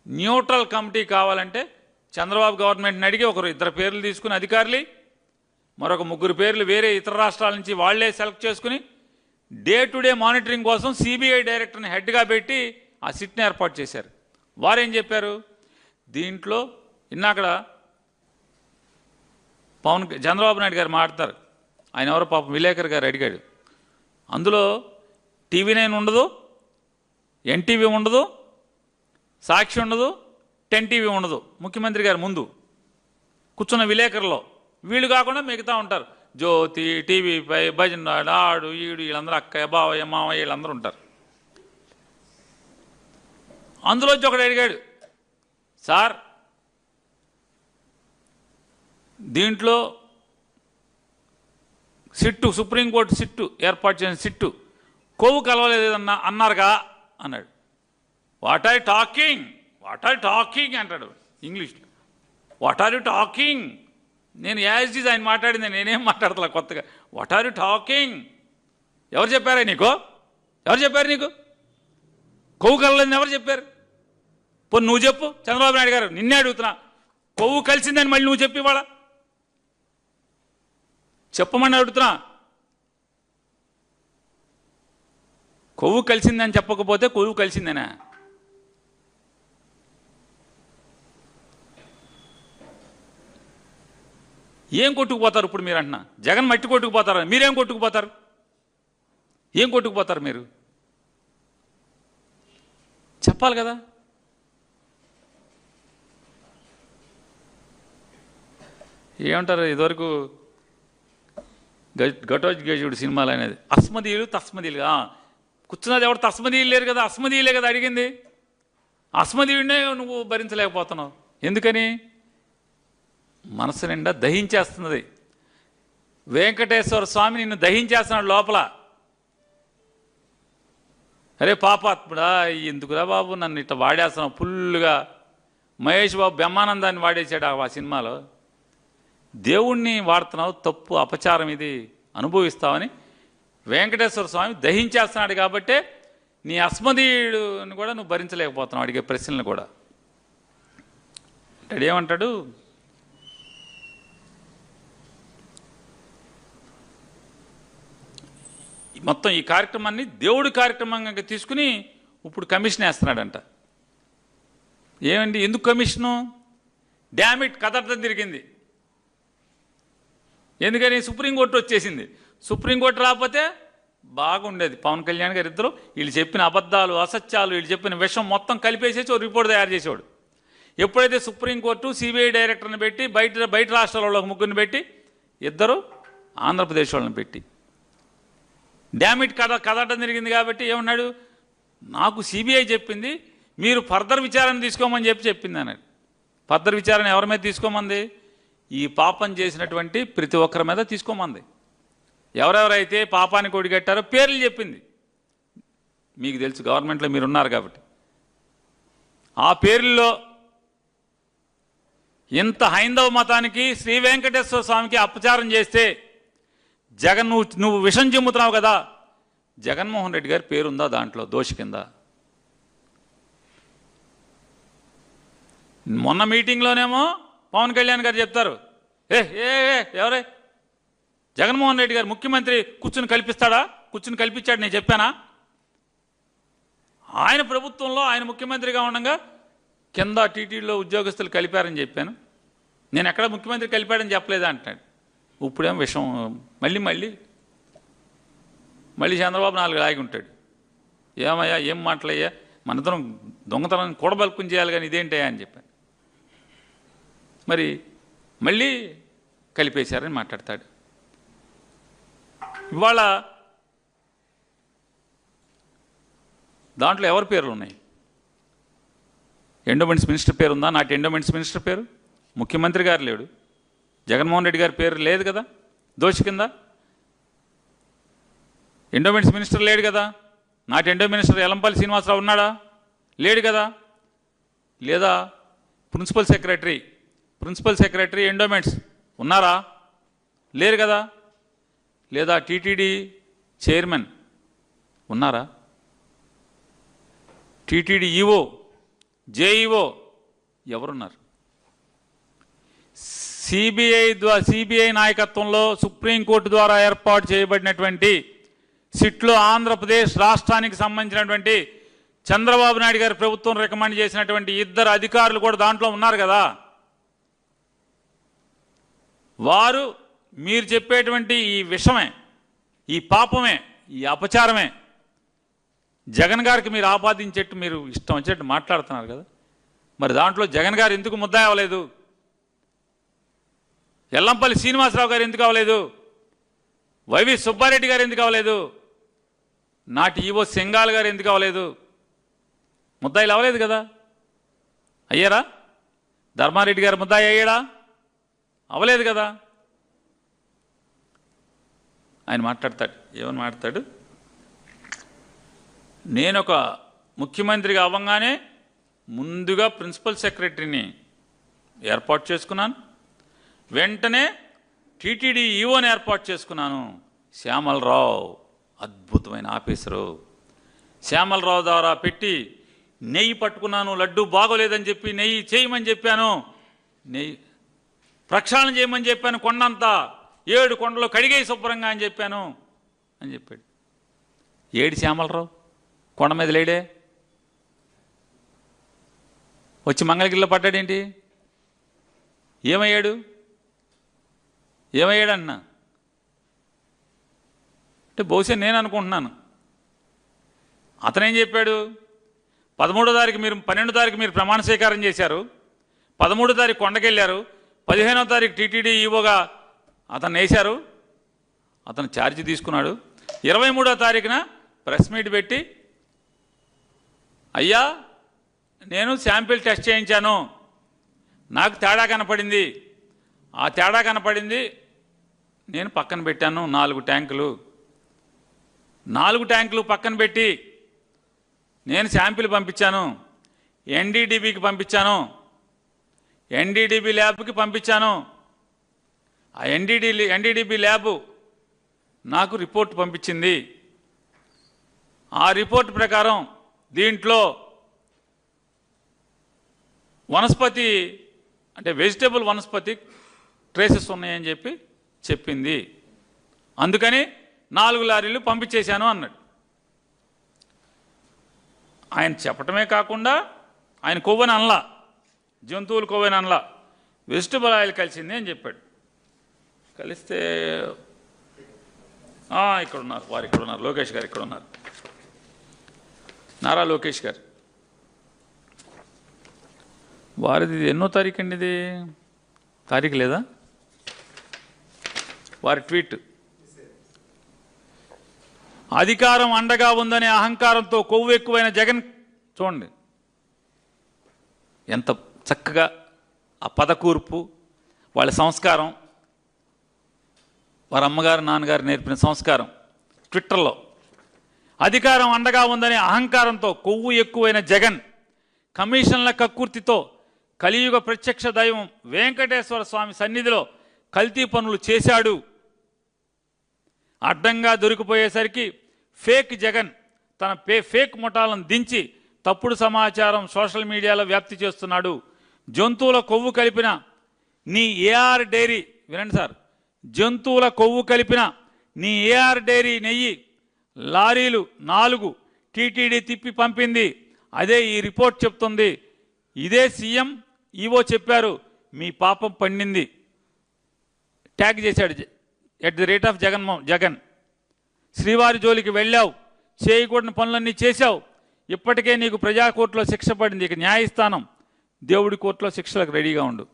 న్యూట్రల్ కమిటీ కావాలంటే చంద్రబాబు గవర్నమెంట్ని అడిగి ఇద్దరు పేర్లు తీసుకుని అధికారులు, మరొక 3 పేర్లు వేరే ఇతర రాష్ట్రాల నుంచి వాళ్లే సెలెక్ట్ చేసుకుని డే టు డే మానిటరింగ్ కోసం సిబిఐ డైరెక్టర్ని హెడ్గా పెట్టి ఆ సిట్ని ఏర్పాటు చేశారు. వారేం చెప్పారు, దీంట్లో అక్కడ చంద్రబాబు నాయుడు గారు మాట్లాడతారు. ఆయన ఎవరో పాపం విలేకర్ గారు అడిగాడు. అందులో TV9 ఉండదు, ఎన్టీవీ ఉండదు, సాక్షి ఉండదు, 10 TV ఉండదు. ముఖ్యమంత్రి గారు ముందు కూర్చున్న విలేకరులో వీళ్ళు కాకుండా మిగతా ఉంటారు. జ్యోతి, టీవీపై, భజన్, ఆడు, ఈడు, వీళ్ళందరూ అక్కయ్య, బావయ్య, మావయ్య వీళ్ళందరూ ఉంటారు. అందులోంచి ఒకడు అడిగాడు, సార్ దీంట్లో సిట్టు, సుప్రీంకోర్టు సిట్టు ఏర్పాటు చేసిన సిట్టు కొవ్వు కలవలేదన్నా అన్నారుగా అన్నాడు. వాట్ ఆర్ టాకింగ్ అంటాడు ఇంగ్లీష్లో. What are you talking? నేను యాజ్ ఈజ్ ఆయన మాట్లాడింది, నేనేం మాట్లాడతా కొత్తగా. What are you talking? ఎవరు చెప్పారా నీకు? ఎవరు చెప్పారు నీకు? కొవ్వు కలలేదని ఎవరు చెప్పారు? పోనీ నువ్వు చెప్పు. చంద్రబాబు నాయుడు గారు నిన్నే అడుగుతున్నా, కొవ్వు కలిసిందని మళ్ళీ నువ్వు చెప్పి ఇవాళ చెప్పమని అడుగుతున్నా. కొవ్వు కలిసిందని చెప్పకపోతే కొవ్వు కలిసిందేనా? ఏం కొట్టుకుపోతారు ఇప్పుడు మీరు అంటున్నా? జగన్ మట్టి కొట్టుకుపోతారా? మీరేం కొట్టుకుపోతారు? ఏం కొట్టుకుపోతారు మీరు? చెప్పాలి కదా. ఏమంటారు ఇదివరకు ఘటోత్కచుడు సినిమాలు అనేది అస్మదీయులు తస్మదీయులు. కూర్చున్నది ఎవరు? తస్మదీయులు లేరు కదా, అస్మదీయులే కదా అడిగింది. అస్మదీయుడినే నువ్వు భరించలేకపోతున్నావు. ఎందుకని? మనసు నిండా దహించేస్తున్నది. వెంకటేశ్వర స్వామి నిన్ను దహించేస్తున్నాడు లోపల. అరే పాపాత్ముడా, ఎందుకురా బాబు నన్ను ఇట్లా వాడేస్తున్నావు ఫుల్గా. మహేష్ బాబు బ్రహ్మానందాన్ని వాడేసాడు ఆ సినిమాలో. దేవుణ్ణి వాడుతున్నావు, తప్పు, అపచారం, ఇది అనుభవిస్తావని వెంకటేశ్వర స్వామి దహించేస్తున్నాడు. కాబట్టే నీ అస్మదీయుడిని కూడా నువ్వు భరించలేకపోతున్నావు, అడిగే ప్రశ్నలు కూడా. అంటే ఏమంటాడు, మొత్తం ఈ కార్యక్రమాన్ని దేవుడి కార్యక్రమంగా తీసుకుని ఇప్పుడు కమిషన్ వేస్తున్నాడంట. ఏమండి ఎందుకు కమిషను? డామిట్ కదర్థం తిరిగింది. ఎందుకని? సుప్రీంకోర్టు వచ్చేసింది. సుప్రీంకోర్టు రాకపోతే బాగుండేది. పవన్ కళ్యాణ్ గారు ఇద్దరు వీళ్ళు చెప్పిన అబద్ధాలు, అసత్యాలు, వీళ్ళు చెప్పిన విషయం మొత్తం కలిపేసేసి ఒక రిపోర్ట్ తయారు చేసేవాడు. ఎప్పుడైతే సుప్రీంకోర్టు సిబిఐ డైరెక్టర్ని పెట్టి బయట రాష్ట్రాల వాళ్ళకి 3 పెట్టి, ఇద్దరు ఆంధ్రప్రదేశ్ వాళ్ళని పెట్టి డామిట్ కదటం జరిగింది. కాబట్టి ఏమన్నాడు, నాకు సిబిఐ చెప్పింది మీరు ఫర్దర్ విచారణ తీసుకోమని చెప్పింది అన్నాడు. ఫర్దర్ విచారణ ఎవరి మీద తీసుకోమంది? ఈ పాపం చేసినటువంటి ప్రతి ఒక్కరి మీద తీసుకోమంది. ఎవరెవరైతే పాపానికి ఒడిగట్టారో పేర్లు చెప్పింది. మీకు తెలుసు, గవర్నమెంట్లో మీరు ఉన్నారు కాబట్టి. ఆ పేర్లలో ఇంత హైందవ మతానికి, శ్రీ వెంకటేశ్వర స్వామికి అపచారం చేస్తే జగన్ నువ్వు విషం చెమ్ముతున్నావు కదా, జగన్మోహన్ రెడ్డి గారి పేరుందా దాంట్లో దోషి కింద? మొన్న మీటింగ్లోనేమో పవన్ కళ్యాణ్ గారు చెప్తారు, ఎవరే జగన్మోహన్ రెడ్డి గారు ముఖ్యమంత్రి కూర్చుని కల్పిస్తాడా? కూర్చుని కల్పించాడు నేను చెప్పానా? ఆయన ప్రభుత్వంలో ఆయన ముఖ్యమంత్రిగా ఉండగా కింద టీటీడీలో ఉద్యోగస్తులు కలిపారని చెప్పాను. నేను ఎక్కడ ముఖ్యమంత్రి కలిపాడని చెప్పలేదా అంటాడు. ఇప్పుడేం విషయం మళ్ళీ చంద్రబాబు 4 ఆగి ఉంటాడు. ఏమయ్యా, ఏం మాటలయ్యా, మనందరం దొంగతనం కూడబలుకుని చేయాలి కానీ ఇదేంటయ్యా అని చెప్పాను. మరి మళ్ళీ కలిపేశారని మాట్లాడతాడు. ఇవాళ దాంట్లో ఎవరి పేర్లు ఉన్నాయి? ఎండోమెంట్స్ మినిస్టర్ పేరు ఉందా? నాటి ఎండోమెంట్స్ మినిస్టర్ పేరు ముఖ్యమంత్రి గారు లేడు, జగన్మోహన్ రెడ్డి గారి పేరు లేదు కదా దోషి కింద. ఎండోమెంట్స్ మినిస్టర్ లేడు కదా. నాటి ఎండో మినిస్టర్ ఎలంపల్లి శ్రీనివాసరావు ఉన్నాడా? లేడు కదా. లేదా ప్రిన్సిపల్ సెక్రటరీ ఎండోమెంట్స్ ఉన్నారా? లేరు కదా. లేదా టీటీడీ చైర్మన్ ఉన్నారా? టీటీడీ ఈఓ, జేఈఓ ఎవరున్నారు? సిబిఐ నాయకత్వంలో సుప్రీంకోర్టు ద్వారా ఏర్పాటు చేయబడినటువంటి సిట్లో ఆంధ్రప్రదేశ్ రాష్ట్రానికి సంబంధించినటువంటి చంద్రబాబు నాయుడు గారి ప్రభుత్వం రికమెండ్ చేసినటువంటి 2 అధికారులు కూడా దాంట్లో ఉన్నారు కదా. వారు మీరు చెప్పేటువంటి ఈ విషమే, ఈ పాపమే, ఈ అపచారమే జగన్ గారికి మీరు ఆపాదించేట్టు మీరు ఇష్టం వచ్చేట్టు మాట్లాడుతున్నారు కదా. మరి దాంట్లో జగన్ గారు ఎందుకు ముద్దాయి అవ్వలేదు? ఎల్లంపల్లి శ్రీనివాసరావు గారు ఎందుకు అవ్వలేదు? వైవి సుబ్బారెడ్డి గారు ఎందుకు అవ్వలేదు? నాటి ఈవో సింగాల్ గారు ఎందుకు అవ్వలేదు? ముద్దాయిలు అవ్వలేదు కదా. అయ్యారా? ధర్మారెడ్డి గారు ముద్దాయి అయ్యాడా? అవ్వలేదు కదా. ఆయన మాట్లాడతాడు, ఏమని మాట్లాడతాడు? నేను ఒక ముఖ్యమంత్రిగా అవ్వగానే ముందుగా ప్రిన్సిపల్ సెక్రటరీని ఏర్పాటు చేసుకున్నాను, వెంటనే టీటీడీ ఈఓని ఏర్పాటు చేసుకున్నాను. శ్యామలరావు అద్భుతమైన ఆఫీసరు. శ్యామలరావు ద్వారా పెట్టి నెయ్యి పట్టుకున్నాను, లడ్డు బాగోలేదని చెప్పి నెయ్యి చేయమని చెప్పాను, నెయ్యి ప్రక్షాళన చేయమని చెప్పాను, కొండంతా 7 కొండలు కడిగేయి శుభ్రంగా అని చెప్పాను అని చెప్పాడు. ఏడి శ్యామలరావు? కొండ మీద లేడే, వచ్చి మంగళగిరిలో పడ్డాడేంటి? ఏమయ్యాడు? ఏమయ్యాడన్నా అంటే బహుశా నేను అనుకుంటున్నాను. అతనేం చెప్పాడు? 13వ తారీఖు మీరు 12వ తారీఖు మీరు ప్రమాణ స్వీకారం చేశారు, 13వ తారీఖు కొండకెళ్ళారు, 15వ తారీఖు టీటీడీ ఈవోగా అతను వేశారు, అతను ఛార్జీ తీసుకున్నాడు. 23వ తారీఖున ప్రెస్ మీట్ పెట్టి, అయ్యా నేను శాంపిల్ టెస్ట్ చేయించాను, నాకు తేడా కనపడింది, ఆ తేడా కనపడింది నేను పక్కన పెట్టాను 4 ట్యాంకులు. 4 ట్యాంకులు పక్కన పెట్టి నేను శాంపిల్ పంపించాను, ఎన్డీడీబీకి పంపించాను, ఎన్డీడీబీ ల్యాబ్కి పంపించాను. ఆ ఎన్డీడీబీ ల్యాబ్ నాకు రిపోర్ట్ పంపించింది. ఆ రిపోర్ట్ ప్రకారం దీంట్లో వనస్పతి అంటే వెజిటబుల్ వనస్పతి ట్రేసెస్ ఉన్నాయని చెప్పి చెప్పింది, అందుకని 4 లారీలు పంపించేశాను అన్నాడు. ఆయన చెప్పటమే కాకుండా ఆయన కొవ్వని అనలా, జంతువులు కొవ్వని అనలా, వెజిటబుల్ ఆయిల్ కలిసింది అని చెప్పాడు. కలిస్తే ఇక్కడ ఉన్నారు, వారు ఇక్కడ ఉన్నారు, లోకేష్ గారు ఇక్కడ ఉన్నారు, నారా లోకేష్ గారు. వారిది ఎన్నో తారీఖు అండి? ఇది తారీఖు లేదా? వారి ట్వీట్, అధికారం అండగా ఉందనే అహంకారంతో కొవ్వు ఎక్కువైన జగన్. చూడండి ఎంత చక్కగా ఆ పదకూర్పు, వాళ్ళ సంస్కారం, వారి అమ్మగారు నాన్నగారు నేర్పిన సంస్కారం. ట్విట్టర్లో అధికారం అండగా ఉందనే అహంకారంతో కొవ్వు ఎక్కువైన జగన్ కమిషన్ల కక్కుర్తితో కలియుగ ప్రత్యక్ష దైవం వెంకటేశ్వర స్వామి సన్నిధిలో కల్తీ పనులు చేశాడు. అడ్డంగా దొరికిపోయేసరికి ఫేక్ జగన్ తన ఫేక్ ముఠాలను దించి తప్పుడు సమాచారం సోషల్ మీడియాలో వ్యాప్తి చేస్తున్నాడు. జంతువుల కొవ్వు కలిపిన నీ ఏఆర్ డైరీ, వినండి సార్, జంతువుల కొవ్వు కలిపిన నీ ఏఆర్ డైరీ నెయ్యి లారీలు 4 టీటీడీ తిప్పి పంపింది. అదే ఈ రిపోర్ట్ చెప్తుంది. ఇదే సీఎం ఈవో చెప్పారు, మీ పాపం పండింది. ట్యాగ్ చేశాడు, @ జగన్. శ్రీవారి జోలికి వెళ్ళావు, చేయకూడని పనులన్నీ చేశావు, ఇప్పటికే నీకు ప్రజా కోర్టులో శిక్ష పడింది, ఇక న్యాయస్థానం దేవుడి కోర్టులో శిక్షలకు రెడీగా ఉండు.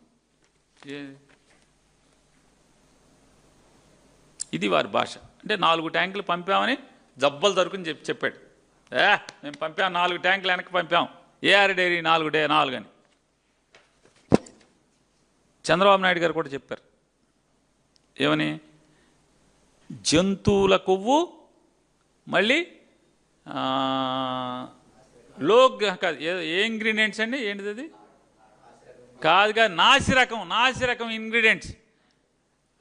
ఇది వారి భాష. అంటే 4 ట్యాంకులు పంపామని జబ్బలు దొరుకుని చెప్పాడు. మేము పంపాం, 4 ట్యాంకులు వెనక్కి పంపాం, ఏఆర్ డైరీ 4 అని. చంద్రబాబు నాయుడు గారు కూడా చెప్పారు, ఏమని? జంతువుల కొవ్వు మళ్ళీ కాదు, ఏ ఇంగ్రీడియంట్స్ అండి, ఏంటిది అది? కాదుగా, నాసిరకం ఇంగ్రీడియంట్స్.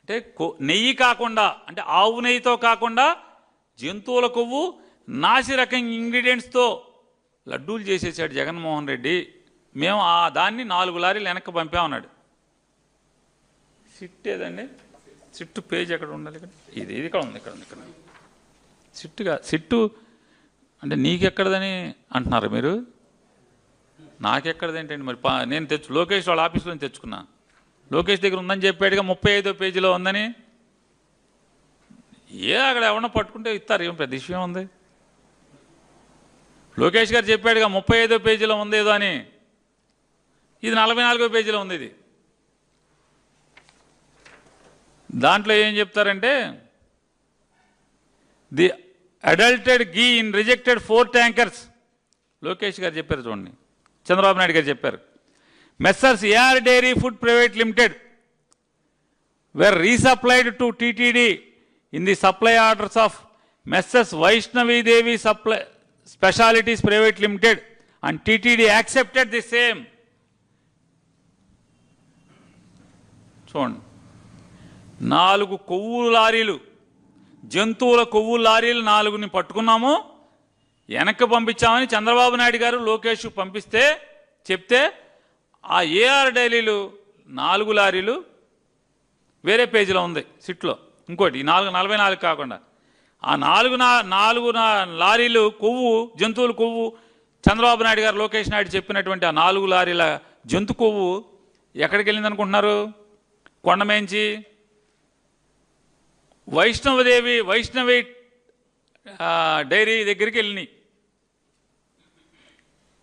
అంటే నెయ్యి కాకుండా, అంటే ఆవు నెయ్యితో కాకుండా జంతువుల కొవ్వు నాసి రకం ఇంగ్రీడియంట్స్తో లడ్డూలు చేసేసాడు జగన్మోహన్ రెడ్డి. మేము దాన్ని 4 లారీలు వెనక్కి పంపామన్నాడు. సిట్ ఏదండి? సిట్టు పేజ్ ఎక్కడ ఉండాలి? ఇది ఇక్కడ ఉంది, ఇక్కడ ఉంది, ఇక్కడ సిట్టు అంటే నీకెక్కడదని అంటున్నారు మీరు. నాకెక్కడది ఏంటండి మరి? నేను లోకేష్ వాళ్ళ ఆఫీస్లో తెచ్చుకున్నా. లోకేష్ దగ్గర ఉందని చెప్పాడుగా, 35వ పేజీలో ఉందని. అక్కడ ఎవరన్నా పట్టుకుంటే ఇస్తారు, ఏం పెద్ద విషయం ఉంది? లోకేష్ గారు చెప్పాడుగా 35వ పేజీలో ఉంది ఏదో అని. ఇది 44వ పేజీలో ఉంది. ఇది దాంట్లో ఏం చెప్తారంటే, the adulterated ghee in rejected 4 tankers. Lokesh గారు చెప్పారు చూడండి, చంద్రబాబు నాయుడు గారు చెప్పారు. Messrs A R dairy food private limited were resupplied to TTD in the supply orders of Messrs Vaishnavi Devi Supply Specialities Private Limited and TTD accepted the same. చూడండి, 4 కొవ్వు లారీలు, జంతువుల కొవ్వు లారీలు 4ని పట్టుకున్నాము, వెనక్కి పంపించామని చంద్రబాబు నాయుడు గారు లోకేష్ పంపిస్తే చెప్తే, ఆ ఏఆర్ డైరీలు 4 లారీలు వేరే పేజీలో ఉంది సిట్లో. ఇంకోటి ఈ 44 కాకుండా ఆ 4 లారీలు కొవ్వు, జంతువుల కొవ్వు, చంద్రబాబు నాయుడు గారు లోకేష్ నాయుడు చెప్పినటువంటి ఆ 4 లారీల జంతు కొవ్వు ఎక్కడికి వెళ్ళింది అనుకుంటున్నారు? కొండమేంచి వైష్ణవి డైరీ దగ్గరికి వెళ్ళినాయి.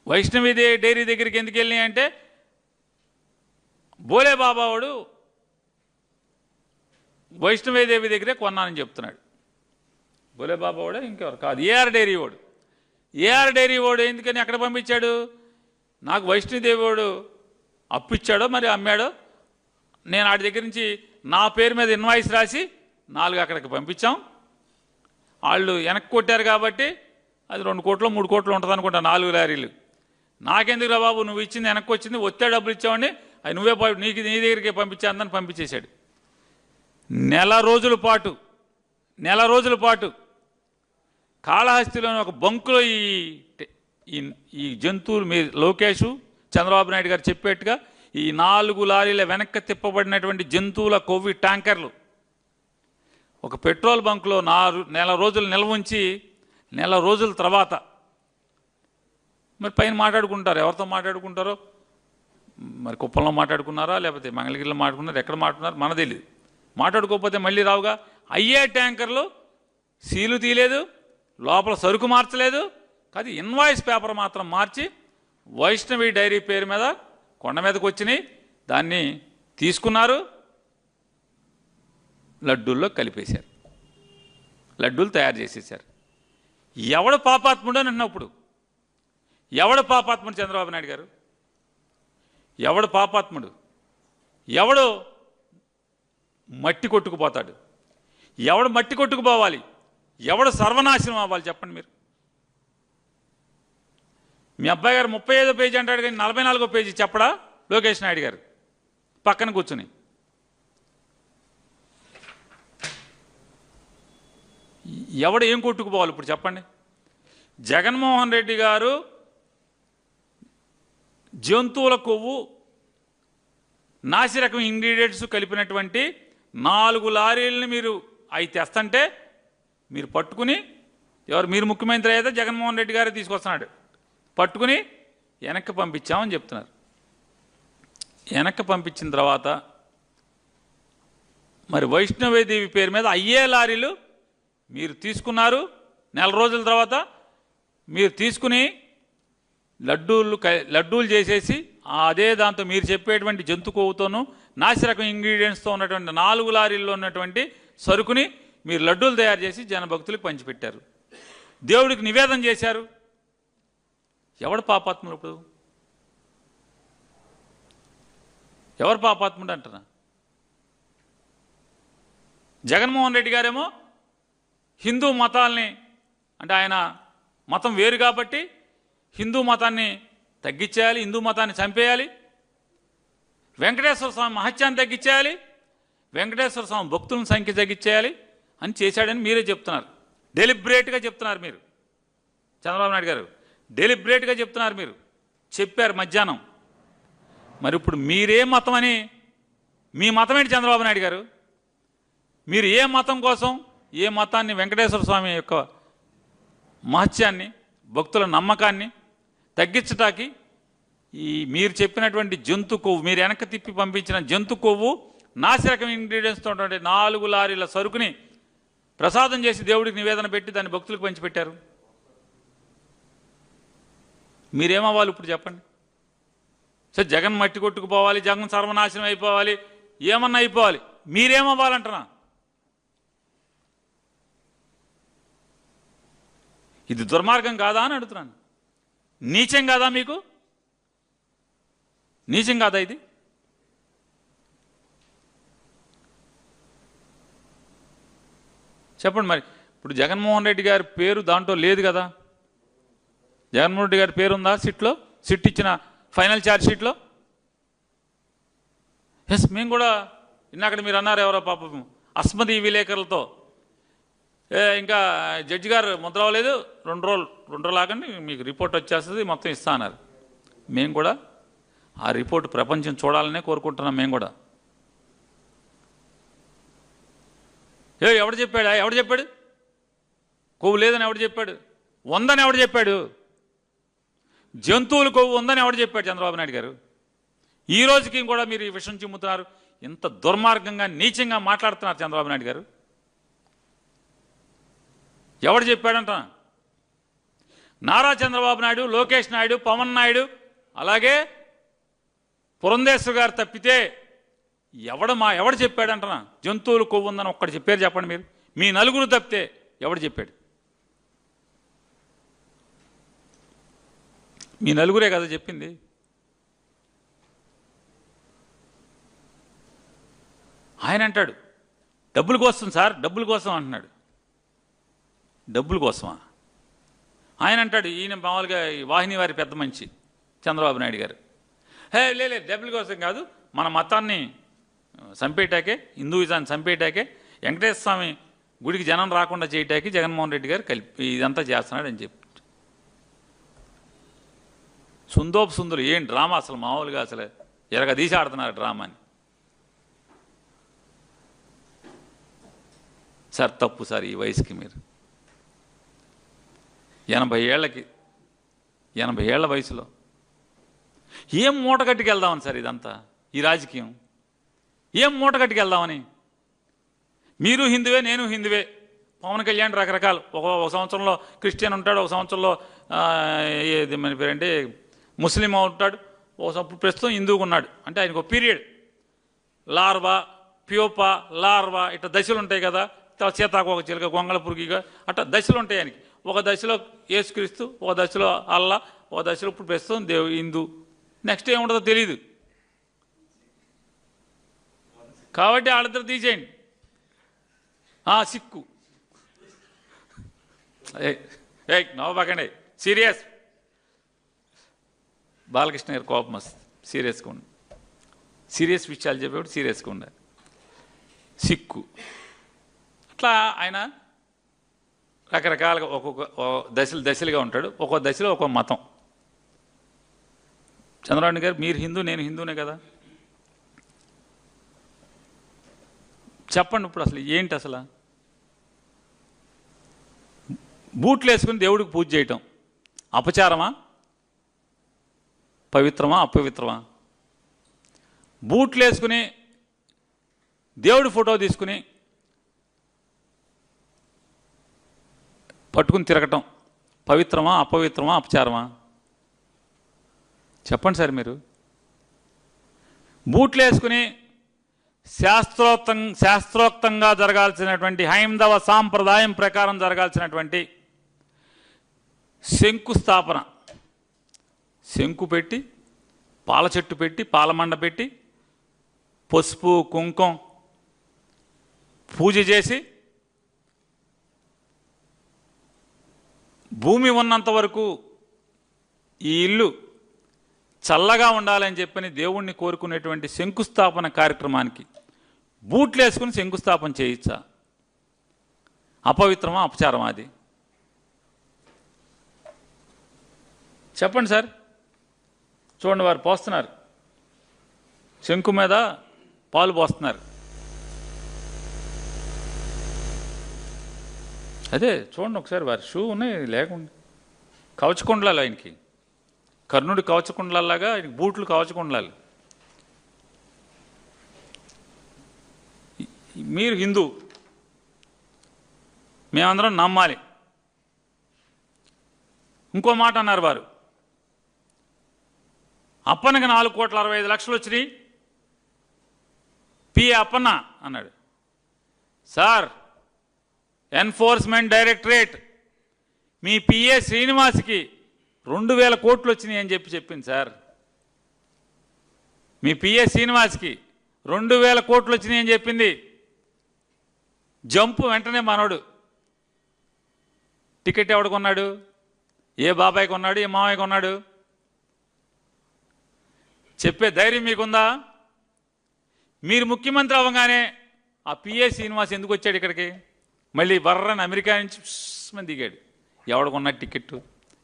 వైష్ణవి డైరీ దగ్గరికి ఎందుకు వెళ్ళినాయి అంటే, బోలే బాబా వాడు వైష్ణవీదేవి దగ్గరే కొన్నానని చెప్తున్నాడు. బోలే బాబా వాడు ఇంకెవరు కాదు, ఏఆర్ డైరీ వాడు ఎందుకని అక్కడ పంపించాడు? నాకు వైష్ణవదేవి వాడు అప్పిచ్చాడో మరి అమ్మాడో, నేను వాడి దగ్గర నుంచి నా పేరు మీద ఇన్వాయిస్ రాసి 4 అక్కడికి పంపించాం. వాళ్ళు వెనక్కి కొట్టారు కాబట్టి అది 2 కోట్లు 3 కోట్లు ఉంటుంది అనుకుంటా 4 లారీలు. నాకెందుకు రా బాబు, నువ్వు ఇచ్చింది వెనక్కి వచ్చింది, వచ్చే డబ్బులు ఇచ్చావండి, అది నువ్వే నీ దగ్గరికి పంపించాందని పంపించేశాడు. నెల రోజుల పాటు కాళహస్తిలోని ఒక బంకులో ఈ జంతువులు, మీరు లోకేష్ చంద్రబాబు నాయుడు గారు చెప్పేట్టుగా ఈ 4 లారీల వెనక్కి తిప్పబడినటువంటి జంతువుల కొవ్వి ట్యాంకర్లు ఒక పెట్రోల్ బంకులో నెల రోజులు నిల్వ ఉంచి, నెల రోజుల తర్వాత మరి పైన మాట్లాడుకుంటారు. ఎవరితో మాట్లాడుకుంటారో మరి, కుప్పంలో మాట్లాడుకున్నారా లేకపోతే మంగళగిరిలో మాట్లాడుకున్నారా, ఎక్కడ మాట్లాడుకున్నారు మన తెలియదు. మాట్లాడుకోకపోతే మళ్ళీ రావుగా. అయ్యే ట్యాంకర్లు సీలు తీయలేదు, లోపల సరుకు మార్చలేదు, కాదు ఇన్వాయిస్ పేపర్ మాత్రం మార్చి వైష్ణవి డైరీ పేరు మీద కొండ మీదకి వచ్చినాయి. దాన్ని తీసుకున్నారు, లడ్డూల్లో కలిపేశారు, లడ్డూలు తయారు చేసేసారు. ఎవడు పాపాత్ముడు అని అన్నప్పుడు, ఎవడు పాపాత్ముడు? చంద్రబాబు నాయుడు గారు ఎవడు పాపాత్ముడు? ఎవడు మట్టి కొట్టుకుపోతాడు? ఎవడు మట్టి కొట్టుకుపోవాలి? ఎవడు సర్వనాశనం అవ్వాలి చెప్పండి మీరు? మీ అబ్బాయి గారు 35వ పేజీ అంటాడు కానీ 44వ పేజీ చెప్పడా లోకేష్ నాయుడు గారు పక్కన కూర్చుని? ఎవడు ఏం కొట్టుకుపోవాలి ఇప్పుడు చెప్పండి? జగన్మోహన్ రెడ్డి గారు జంతువుల కొవ్వు నాసిరకం ఇంగ్రీడియంట్స్ కలిపినటువంటి 4 లారీలని మీరు అవి తెస్తంటే మీరు పట్టుకుని, ఎవరు మీరు ముఖ్యమంత్రి అయితే జగన్మోహన్ రెడ్డి గారే తీసుకొస్తున్నాడు, పట్టుకుని వెనక్కి పంపించామని చెప్తున్నారు. వెనక్కి పంపించిన తర్వాత మరి వైష్ణవీదేవి పేరు మీద అయ్యే లారీలు మీరు తీసుకున్నారు. నెల రోజుల తర్వాత మీరు తీసుకుని లడ్డూలు చేసేసి అదే దాంతో మీరు చెప్పేటువంటి జంతు కొవ్వుతోనూ నాసిరకం ఇంగ్రీడియంట్స్తో ఉన్నటువంటి 4 లారీల్లో ఉన్నటువంటి సరుకుని మీరు లడ్డూలు తయారు చేసి జనభక్తులకు పంచిపెట్టారు, దేవుడికి నివేదన చేశారు. ఎవడు పాపాత్ముడు ఇప్పుడు? ఎవరు పాపాత్ముడు అంటున్నా? జగన్మోహన్ రెడ్డి గారేమో హిందూ మతాల్ని, అంటే ఆయన మతం వేరు కాబట్టి హిందూ మతాన్ని తగ్గించేయాలి, హిందూ మతాన్ని చంపేయాలి, వెంకటేశ్వర స్వామి మహత్యాన్ని తగ్గించేయాలి, వెంకటేశ్వర స్వామి భక్తుల సంఖ్య తగ్గించేయాలి అని చేశాడని మీరే చెప్తున్నారు. డెలిబ్రేట్గా చెప్తున్నారు మీరు. చంద్రబాబు నాయుడు గారు డెలిబ్రేట్గా చెప్తున్నారు మీరు. చెప్పారు మధ్యాహ్నం. మరి ఇప్పుడు మీరే మతం అని, మీ మతం ఏంటి చంద్రబాబు నాయుడు గారు? మీరు ఏ మతం కోసం, ఏ మతాన్ని, వెంకటేశ్వర స్వామి యొక్క మహత్యాన్ని, భక్తుల నమ్మకాన్ని తగ్గించటానికి ఈ మీరు చెప్పినటువంటి జంతు కొవ్వు, మీరు వెనక్కి తిప్పి పంపించిన జంతు కొవ్వు, నాసిరకం ఇంగ్రీడియంట్స్తో 4 లారీల సరుకుని ప్రసాదం చేసి దేవుడికి నివేదన పెట్టి దాన్ని భక్తులకు పంచిపెట్టారు. మీరేమవ్వాలి ఇప్పుడు చెప్పండి? సరే, జగన్ మట్టి కొట్టుకుపోవాలి, జగన్ సర్వనాశనం అయిపోవాలి, ఏమన్నా అయిపోవాలి, మీరేమవ్వాలంటున్నా? ఇది దుర్మార్గం కాదా అని అడుగుతున్నాను. నీచం కాదా మీకు? నీచం కాదా ఇది? చెప్పండి. మరి ఇప్పుడు జగన్మోహన్ రెడ్డి గారి పేరు దాంట్లో లేదు కదా? జగన్మోహన్ రెడ్డి గారి పేరు ఉందా సిట్ ఇచ్చిన ఫైనల్ ఛార్జ్ షీట్లో? ఎస్, మేము కూడా ఇన్నాక మీరు అన్నారు ఎవరో పాపం అస్మది విలేకరులతో, ఇంకా జడ్జి గారు ముద్ర అవ్వలేదు, 2 రోజులు ఆగండి మీకు రిపోర్ట్ వచ్చేస్తుంది మొత్తం ఇస్తా అన్నారు. మేము కూడా ఆ రిపోర్ట్ ప్రపంచం చూడాలనే కోరుకుంటున్నాం. మేము కూడా ఎవడు చెప్పాడు కొవ్వు లేదని ఎవడు చెప్పాడు? ఉందని ఎవడు చెప్పాడు? జంతువులు కొవ్వు ఉందని ఎవడు చెప్పాడు? చంద్రబాబు నాయుడు గారు. ఈ రోజుకి కూడా మీరు ఈ విషయం చిమ్ముతున్నారు. ఇంత దుర్మార్గంగా నీచంగా మాట్లాడుతున్నారు చంద్రబాబు నాయుడు గారు. ఎవడు చెప్పాడంట? నారా చంద్రబాబు నాయుడు, లోకేష్ నాయుడు, పవన్ నాయుడు, అలాగే పురంధేశ్వర్ గారు తప్పితే ఎవడు చెప్పాడంటనా జంతువులు కొవ్వు ఉందని? ఒక్కటి చెప్పారు చెప్పండి మీరు. మీ నలుగురు తప్పితే ఎవడు చెప్పాడు? మీ నలుగురే కదా చెప్పింది. ఆయన అంటాడు డబ్బుల కోసం సార్, డబ్బుల కోసం అంటున్నాడు. డబ్బుల కోసమా? ఆయన అంటాడు, ఈయన మామూలుగా వాహిని వారి పెద్ద మంచి చంద్రబాబు నాయుడు గారు, లేదు డబ్బుల కోసం కాదు, మన మతాన్ని చంపేయటాకే, హిందూయిజాన్ని చంపేయటాకే, వెంకటేశ్వర స్వామి గుడికి జనం రాకుండా చేయటానికి జగన్మోహన్ రెడ్డి గారు కలిపి ఇదంతా చేస్తున్నాడు అని చెప్పి సుందోపు ఏం డ్రామా అసలు, మామూలుగా అసలు ఎరగదీసి ఆడుతున్నారు డ్రామాని. సార్ తప్పు సార్, ఈ వయసుకి మీరు 80 ఏళ్ల వయసులో ఏం మూటగట్టుకు వెళ్దామని సార్ ఇదంతా, ఈ రాజకీయం ఏం మూటగట్టుకు వెళ్దామని? మీరు హిందువే, నేను హిందువే. పవన్ కళ్యాణ్ రకరకాలు, ఒక సంవత్సరంలో క్రిస్టియన్ ఉంటాడు, ఒక సంవత్సరంలో ఏది మన పేరంటే ముస్లిం ఉంటాడు, ఒకప్పుడు ప్రస్తుతం హిందువుగా ఉన్నాడు. అంటే ఆయనకు ఒక పీరియడ్ లార్వా, ప్యూపా, లార్వా ఇట్లా దశలు ఉంటాయి కదా. సీతాకోక చిలుక, గొంగళ పురుగిగా అట్లా దశలు ఉంటాయి ఆయనకి. ఒక దశలో యేసుక్రీస్తు, ఒక దశలో అల్లా, ఒక దశలో ఇప్పుడు ప్రస్తుతం హిందూ, నెక్స్ట్ ఏముంటుందో తెలియదు. కాబట్టి వాళ్ళిద్దరు తీసేయండి. సిక్కు నవ్వకండి, సీరియస్. బాలకృష్ణ గారు కోపం వస్తుంది, సీరియస్గా ఉండి, సీరియస్ విషయాలు చెప్పేప్పుడు సీరియస్గా ఉండాలి. సిక్కు అట్లా ఆయన రకరకాలుగా ఒక్కొక్క దశలుగా ఉంటాడు, ఒక్కొక్క దశలో ఒక్కొక్క మతం. చంద్రబాబు గారు మీరు హిందూ, నేను హిందూనే కదా. చెప్పండి ఇప్పుడు అసలు ఏంటి? అసలు బూట్లు వేసుకుని దేవుడికి పూజ చేయటం అపచారమా, పవిత్రమా, అపవిత్రమా? బూట్లు వేసుకుని దేవుడి ఫోటో తీసుకుని పట్టుకుని తిరగటం పవిత్రమా, అపవిత్రమా, అపచారమా? చెప్పండి సార్ మీరు. బూట్లు వేసుకుని శాస్త్రోక్తంగా జరగాల్సినటువంటి, హైందవ సాంప్రదాయం ప్రకారం జరగాల్సినటువంటి శంకుస్థాపన, శంకు పెట్టి, పాల చెట్టు పెట్టి, పాలమండ పెట్టి, పసుపు కుంకుమ పూజ చేసి, భూమి ఉన్నంత వరకు ఈ ఇల్లు చల్లగా ఉండాలని చెప్పని దేవుణ్ణి కోరుకునేటువంటి శంకుస్థాపన కార్యక్రమానికి బూట్లు వేసుకుని శంకుస్థాపన చేయొచ్చా? అపవిత్రమా, అపచారమా అది? చెప్పండి సార్. చూడండి, వారు పోస్తున్నారు, శంకు మీద పాలు పోస్తున్నారు. అదే చూడండి ఒకసారి, వారి షూ ఉన్నాయి లేకుండా, కవచకుండలాలు ఆయనకి, కర్ణుడి కవచకుండలాగా ఆయనకి బూట్లు కవచకుండలాలు. మీరు హిందూ, మేమందరం నమ్మాలి. ఇంకో మాట అన్నారు వారు, అప్పన్నకి 4,65,00,000 వచ్చినాయి, పిఏ అప్పన్న అన్నాడు. సార్, ఎన్ఫోర్స్మెంట్ డైరెక్టరేట్ మీ పిఏ శ్రీనివాస్కి 2,000 కోట్లు వచ్చినాయి అని చెప్పింది సార్. మీ పిఏ శ్రీనివాస్కి 2,000 కోట్లు వచ్చినాయి అని చెప్పింది. జంపు వెంటనే మనోడు టికెట్ ఎవడు కొన్నాడు? ఏ బాబాయ్ కొన్నాడు? ఏ మామయ్య కొన్నాడు? చెప్పే ధైర్యం మీకుందా? మీరు ముఖ్యమంత్రి అవ్వగానే ఆ పిఏ శ్రీనివాస్ ఎందుకు వచ్చాడు ఇక్కడికి? మళ్ళీ బర్రని అమెరికా నుంచి మంది దిగాడు. ఎవడు కొన్నాడు టికెట్?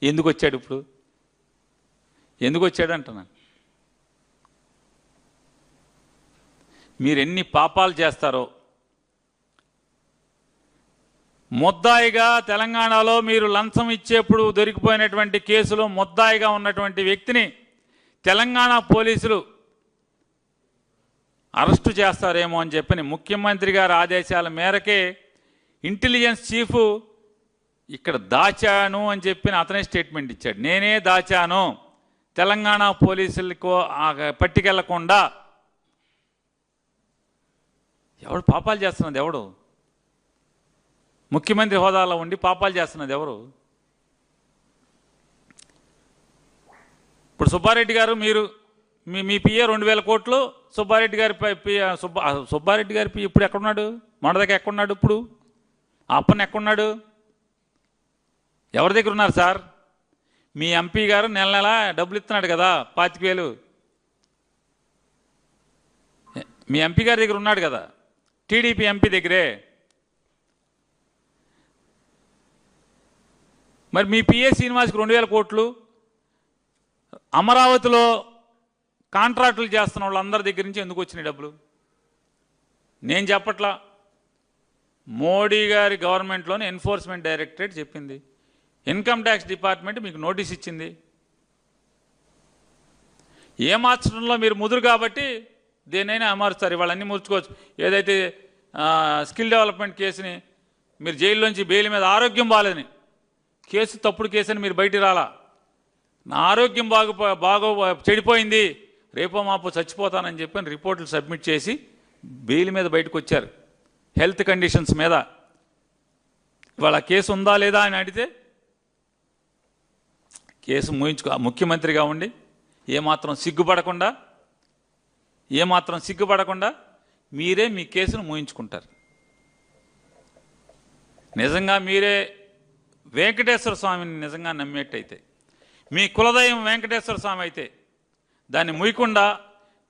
ఎందుకు వచ్చాడు? ఇప్పుడు ఎందుకు వచ్చాడు అంటున్నాను. మీరు ఎన్ని పాపాలు చేస్తారో. ముద్దాయిగా తెలంగాణలో మీరు లంచం ఇచ్చేప్పుడు దొరికిపోయినటువంటి కేసులో ముద్దాయిగా ఉన్నటువంటి వ్యక్తిని తెలంగాణ పోలీసులు అరెస్టు చేస్తారేమో అని చెప్పని ముఖ్యమంత్రి గారి ఆదేశాల మేరకే ఇంటెలిజెన్స్ చీఫ్ ఇక్కడ దాచాను అని చెప్పిన అతనే స్టేట్మెంట్ ఇచ్చాడు. నేనే దాచాను, తెలంగాణ పోలీసులకు పట్టుకెళ్లకుండా. ఎవడు పాపాలు చేస్తున్నది? ఎవడు ముఖ్యమంత్రి హోదాలో ఉండి పాపాలు చేస్తున్నది? ఎవరు? ఇప్పుడు సుబ్బారెడ్డి గారు, మీరు మీ పిఏ 2,000 కోట్లు, సుబ్బారెడ్డి గారి సుబ్బారెడ్డి గారి పిఏ ఇప్పుడు ఎక్కడున్నాడు? మొన్నదాకా ఎక్కడున్నాడు? ఇప్పుడు ఆ అప్పన్న ఎక్కడున్నాడు? ఎవరి దగ్గర ఉన్నారు సార్? మీ ఎంపీ గారు నెల నెల డబ్బులు ఇస్తున్నాడు కదా, 25,000. మీ ఎంపీ గారి దగ్గర ఉన్నాడు కదా, టీడీపీ ఎంపీ దగ్గరే. మరి మీ పిఏ శ్రీనివాస్కి 2,000 కోట్లు అమరావతిలో కాంట్రాక్టులు చేస్తున్న వాళ్ళందరి దగ్గర నుంచి ఎందుకు వచ్చినాయి డబ్బులు? నేను చెప్పట్లా, మోడీ గారి గవర్నమెంట్లోనే ఎన్ఫోర్స్మెంట్ డైరెక్టరేట్ చెప్పింది. ఇన్కమ్ ట్యాక్స్ డిపార్ట్మెంట్ మీకు నోటీస్ ఇచ్చింది. ఏ మార్చడంలో మీరు ముదురు కాబట్టి దేనైనా అమరుస్తారు. ఇవాళ అన్నీ ముర్చుకోవచ్చు. ఏదైతే స్కిల్ డెవలప్మెంట్ కేసుని మీరు జైల్లోంచి బెయిల్ మీద ఆరోగ్యం బాగాలేదని కేసు, తప్పుడు కేసు అని మీరు బయటికి రాలా. నా ఆరోగ్యం బాగా చెడిపోయింది, రేపో మాపో చచ్చిపోతానని చెప్పి రిపోర్టులు సబ్మిట్ చేసి బెయిల్ మీద బయటకు వచ్చారు. హెల్త్ కండిషన్స్ మీద. ఇవాళ కేసు ఉందా లేదా అని అడిగితే కేసు ముఖ్యమంత్రిగా ఉండి ఏమాత్రం సిగ్గుపడకుండా మీరే మీ కేసును మూయించుకుంటారు. నిజంగా మీరే వెంకటేశ్వర స్వామిని నిజంగా నమ్మేట్టయితే, మీ కులదైవం వెంకటేశ్వర స్వామి అయితే దాన్ని ముయ్యకుండా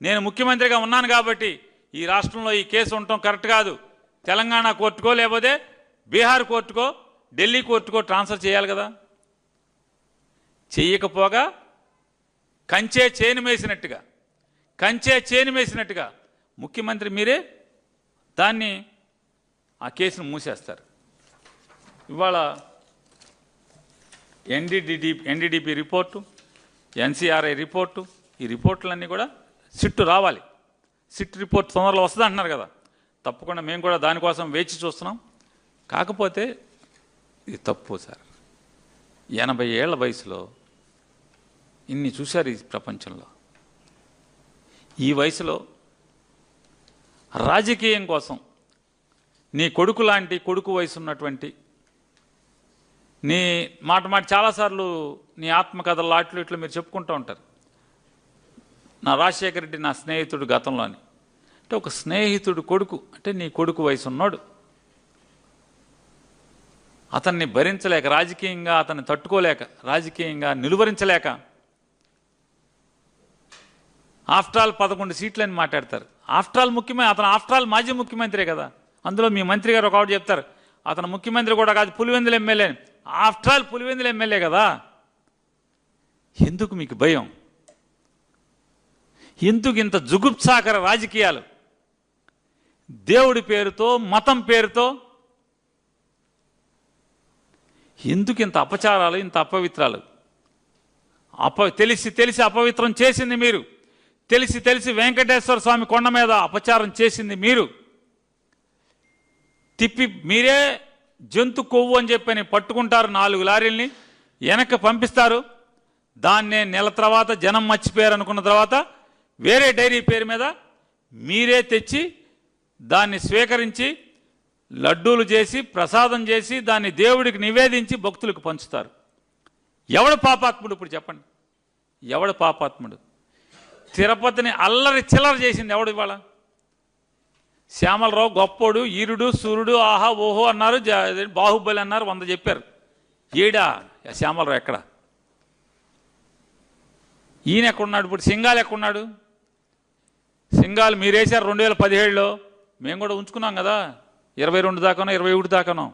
నేను ముఖ్యమంత్రిగా ఉన్నాను కాబట్టి ఈ రాష్ట్రంలో ఈ కేసు ఉండటం కరెక్ట్ కాదు, తెలంగాణ కోర్టుకో లేకపోతే బీహార్ కోర్టుకో ఢిల్లీ కోర్టుకో ట్రాన్స్ఫర్ చేయాలి కదా. చెయ్యకపోగా కంచే చేను వేసినట్టుగా ముఖ్యమంత్రి మీరే దాన్ని ఆ కేసును మూసేస్తారు. ఇవాళ ఎన్డీడీపీ రిపోర్టు, ఎన్సీఆర్ఐ రిపోర్టు, ఈ రిపోర్టులన్నీ కూడా సిట్టు రావాలి. సిట్ రిపోర్ట్ తొందరలో వస్తుంది అంటున్నారు కదా, తప్పకుండా మేము కూడా దానికోసం వేచి చూస్తున్నాం. కాకపోతే ఇది తప్పు సార్. 80 ఏళ్ల వయసులో ఇన్ని చూశారు ఈ ప్రపంచంలో. ఈ వయసులో రాజకీయం కోసం నీ కొడుకు లాంటి కొడుకు వయసు ఉన్నటువంటి నీ మాట చాలాసార్లు నీ ఆత్మకథలు అట్లు ఇట్లు మీరు చెప్పుకుంటూ ఉంటారు. నా రాజశేఖర రెడ్డి నా స్నేహితుడు గతంలోని, అంటే ఒక స్నేహితుడు కొడుకు అంటే నీ కొడుకు వయసు ఉన్నాడు. అతన్ని భరించలేక, రాజకీయంగా అతన్ని తట్టుకోలేక, రాజకీయంగా నిలువరించలేక ఆఫ్టర్ ఆల్ 11 సీట్లని మాట్లాడతారు. ఆఫ్టర్ ఆల్ ముఖ్యమంత్రి, అతను ఆఫ్టర్ ఆల్ మాజీ ముఖ్యమంత్రే కదా. అందులో మీ మంత్రి గారు ఒకటి చెప్తారు, అతను ముఖ్యమంత్రి కూడా కాదు, Pulivendula MLA. After all Pulivendula MLA కదా. ఎందుకు మీకు భయం? ఎందుకు ఇంత జుగుప్సాకర రాజకీయాలు? దేవుడి పేరుతో, మతం పేరుతో ఎందుకు ఇంత అపచారాలు, ఇంత అపవిత్రాలు? తెలిసి తెలిసి అపవిత్రం చేసింది మీరు. తెలిసి తెలిసి వెంకటేశ్వర స్వామి కొండ మీద అపచారం చేసింది మీరు. తిప్పి మీరే జంతు కొవ్వు అని చెప్పని పట్టుకుంటారు, 4 లారీల్ని వెనక్కి పంపిస్తారు. దాన్నే నెల తర్వాత జనం మర్చిపోయారు అనుకున్న తర్వాత వేరే డైరీ పేరు మీద మీరే తెచ్చి దాన్ని స్వీకరించి లడ్డూలు చేసి ప్రసాదం చేసి దాన్ని దేవుడికి నివేదించి భక్తులకు పంచుతారు. ఎవడు పాపాత్ముడు? ఇప్పుడు చెప్పండి, ఎవడు పాపాత్ముడు? తిరుపతిని అల్లరి చిల్లర చేసింది ఎవడు? ఇవాళ శ్యామలరావు గొప్పోడు, ఈరుడు, సూర్యుడు, ఆహా ఓహో అన్నారు, బాహుబలి అన్నారు, 100 చెప్పారు. ఏడా శ్యామలరావు ఎక్కడ? ఈయన ఎక్కడున్నాడు? ఇప్పుడు సింగాలు ఎక్కడున్నాడు? సింగాలు మీరేసారు 2017లో, మేము కూడా ఉంచుకున్నాం కదా, 22 దాకానో 21 దాకానో.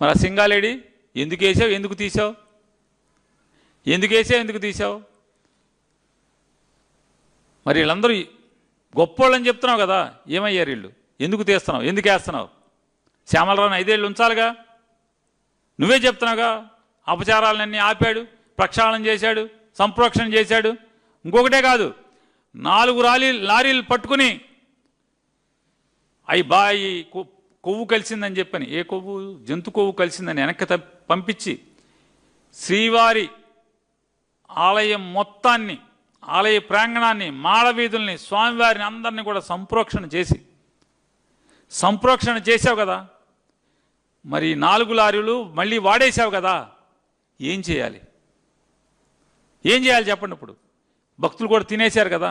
మరి ఆ సింగాలేడి? ఎందుకు వేసావు, ఎందుకు తీసావు? ఎందుకు వేసావు, ఎందుకు తీసావు? మరి వీళ్ళందరూ గొప్పోళ్ళని చెప్తున్నావు కదా, ఏమయ్యారు వీళ్ళు? ఎందుకు తీస్తున్నావు, ఎందుకు వేస్తున్నావు? శ్యామలరావుని 5 ఏళ్ళు ఉంచాలిగా, నువ్వే చెప్తున్నావుగా. అపచారాలన్నీ ఆపాడు, ప్రక్షాళన చేశాడు, సంప్రోక్షణ చేశాడు. ఇంకొకటే కాదు, 4 లారీలు పట్టుకుని అవి బాయి కొవ్వు కలిసిందని చెప్పని, ఏ కొవ్వు? జంతు కొవ్వు కలిసిందని వెనక్కి పంపించి శ్రీవారి ఆలయం మొత్తాన్ని, ఆలయ ప్రాంగణాన్ని, మాడవీధుల్ని, స్వామివారిని అందరినీ కూడా సంప్రోక్షణ చేసావు కదా. మరి 4 లారీలు మళ్ళీ వాడేసావు కదా. ఏం చేయాలి? ఏం చేయాలి చెప్పండి? ఇప్పుడు భక్తులు కూడా తినేశారు కదా.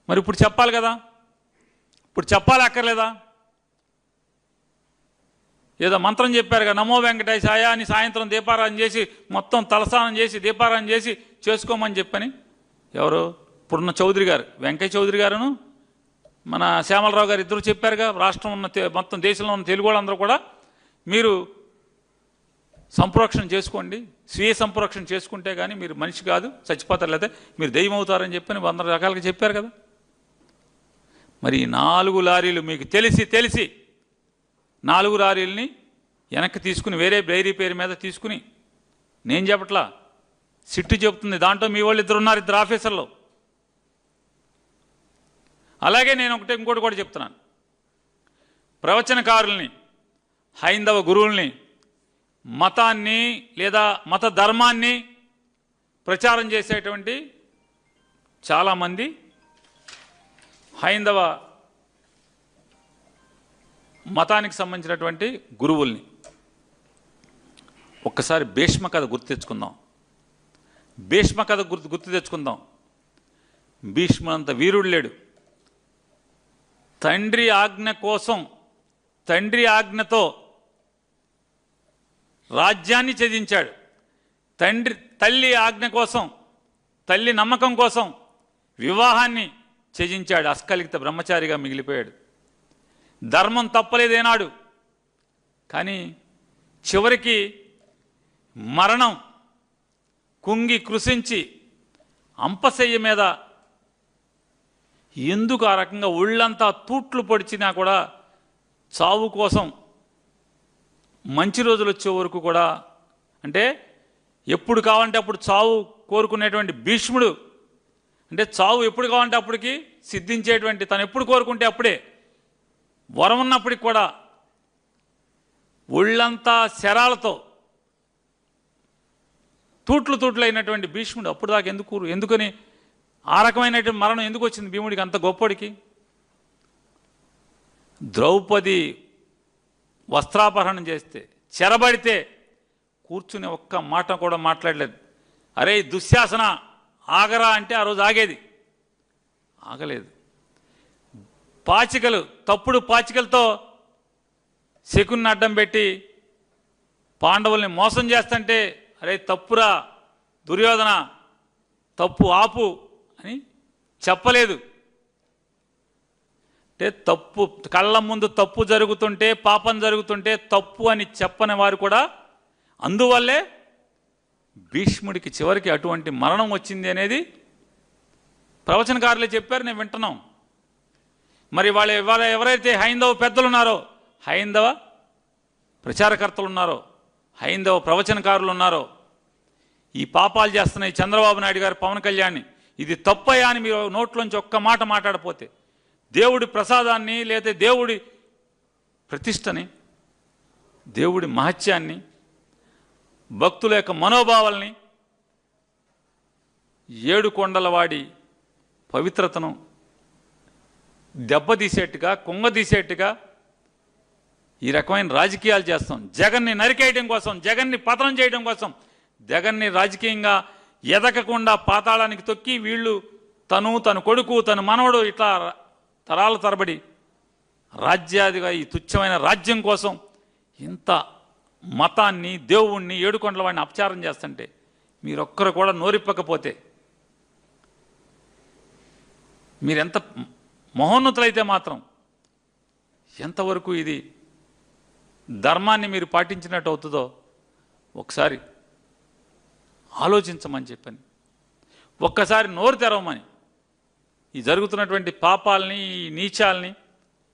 మరి ఇప్పుడు చెప్పాలి కదా, ఇప్పుడు చెప్పాలి అక్కర్లేదా? ఏదో మంత్రం చెప్పారుగా, నమో వెంకటేశాయ అని సాయంత్రం దీపారాధన చేసి మొత్తం తలస్నానం చేసి దీపారాధన చేసి చేసుకోమని చెప్పని ఎవరు? ఇప్పుడున్న చౌదరి గారు, వెంకయ్య చౌదరి గారును మన శ్యామలరావు గారు ఇద్దరు చెప్పారుగా. రాష్ట్రం ఉన్న మొత్తం దేశంలో ఉన్న తెలుగు వాళ్ళందరూ కూడా మీరు సంప్రోక్షణ చేసుకోండి, స్వీయ సంప్రోక్షణ చేసుకుంటే కానీ మీరు మనిషి కాదు, చచ్చిపోతారు, లేదా మీరు దెయ్యం అవుతారని చెప్పని 100 రకాలుగా చెప్పారు కదా. మరి 4 లారీలు మీకు తెలిసి 4 లారీలని వెనక్కి తీసుకుని వేరే డైరీ పేరు మీద తీసుకుని, నేను చెప్పట్లా, సిట్టు చెప్తుంది, దాంట్లో మీ వాళ్ళు 2 ఉన్నారు, 2 ఆఫీసర్లు. అలాగే నేను ఇంకోటి కూడా చెప్తున్నాను, ప్రవచనకారుల్ని, హైందవ గురువుల్ని, మతాన్ని లేదా మత ధర్మాన్ని ప్రచారం చేసేటువంటి చాలామంది హైందవ మతానికి సంబంధించినటువంటి గురువుల్ని ఒక్కసారి భీష్మ కథ గుర్తు తెచ్చుకుందాం. భీష్మ కథ గుర్తు తెచ్చుకుందాం. భీష్ముడంత వీరుడు లేడు. తండ్రి ఆజ్ఞ కోసం, తండ్రి ఆజ్ఞతో రాజ్యాన్ని త్యజించాడు. తల్లి ఆజ్ఞ కోసం, తల్లి నమ్మకం కోసం వివాహాన్ని త్యజించాడు. అస్కలిత బ్రహ్మచారిగా మిగిలిపోయాడు. ధర్మం తప్పలేదేనాడు. కానీ చివరికి మరణం కుంగి కృషించి అంపశయ్య మీద ఎందుకు ఆ రకంగా ఒళ్ళంతా తూట్లు పొడిచినా కూడా చావు కోసం మంచి రోజులు వచ్చే వరకు కూడా, అంటే ఎప్పుడు కావాలంటే అప్పుడు చావు కోరుకునేటువంటి భీష్ముడు, అంటే చావు ఎప్పుడు కావాలంటే అప్పటికి సిద్ధించేటువంటి, తను ఎప్పుడు కోరుకుంటే అప్పుడే, వరం ఉన్నప్పటికి కూడా ఒళ్ళంతా శరాలతో తూట్లు అయినటువంటి భీష్ముడు అప్పుడు దాకా ఎందుకని ఆ రకమైనటువంటి మరణం ఎందుకు వచ్చింది భీముడికి, అంత గొప్పడికి? ద్రౌపది వస్త్రాపహరణం చేస్తే, చెరబడితే కూర్చుని ఒక్క మాట కూడా మాట్లాడలేదు. అరే దుశ్శాసన ఆగరా అంటే ఆ రోజు ఆగేది, ఆగలేదు. తప్పుడు పాచికలతో శకుని అడ్డం పెట్టి పాండవుల్ని మోసం చేస్తుంటే, అరే తప్పురా దుర్యోధన, తప్పు ఆపు అని చెప్పలేదు. అంటే తప్పు కళ్ళ ముందు తప్పు జరుగుతుంటే, పాపం జరుగుతుంటే తప్పు అని చెప్పని వారు కూడా, అందువల్లే భీష్ముడికి చివరికి అటువంటి మరణం వచ్చింది అనేది ప్రవచనకారులే చెప్పారు, నేను వింటున్నాం. మరి వాళ్ళ ఎవరైతే హైందవ పెద్దలు ఉన్నారో, హైందవ ప్రచారకర్తలు ఉన్నారో, హైందవ ప్రవచనకారులు ఉన్నారో, ఈ పాపాలు చేస్తున్న ఈ చంద్రబాబు నాయుడు గారు, పవన్ కళ్యాణ్ని ఇది తప్పయ్యా అని మీరు నోట్లోంచి ఒక్క మాట మాట్లాడపోతే, దేవుడి ప్రసాదాన్ని లేదా దేవుడి ప్రతిష్టని, దేవుడి మహత్యాన్ని, భక్తుల యొక్క మనోభావాల్ని, ఏడు కొండలవాడి పవిత్రతను దెబ్బతీసేట్టుగా, కుంగదీసేట్టుగా ఈ రకమైన రాజకీయాలు చేస్తాం. జగన్ని నరికేయడం కోసం, జగన్ని పతనం చేయడం కోసం, జగన్ని రాజకీయంగా ఎదగకుండా పాతాళానికి తొక్కి వీళ్ళు తన కొడుకు, తన మనవడు ఇట్లా తరాల తరబడి రాజ్యాదిగా ఈ తుచ్చమైన రాజ్యం కోసం ఇంత మతాన్ని, దేవుణ్ణి, ఏడుకొండల వాడిని అపచారం చేస్తుంటే మీరొక్కరు కూడా నోరిప్పకపోతే, మీరెంత మహోన్నతులైతే మాత్రం ఎంతవరకు ఇది ధర్మాన్ని మీరు పాటించినట్టు అవుతుందో ఒకసారి ఆలోచించమని చెప్పని, ఒక్కసారి నోరు తెరవమని, ఈ జరుగుతున్నటువంటి పాపాలని, ఈ నీచాలని,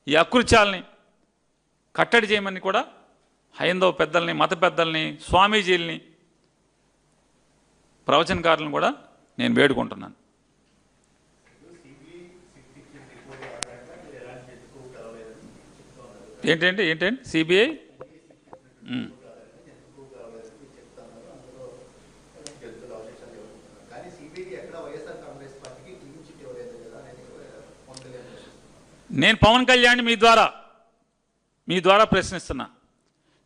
ఈ అకృత్యాలని కట్టడి చేయమని కూడా హైందవ పెద్దల్ని, మత పెద్దల్ని, స్వామీజీల్ని, ప్రవచనకారులను కూడా నేను వేడుకుంటున్నాను. ఏంటంటే సిబిఐ నేను పవన్ కళ్యాణ్ మీ ద్వారా ప్రశ్నిస్తున్నా,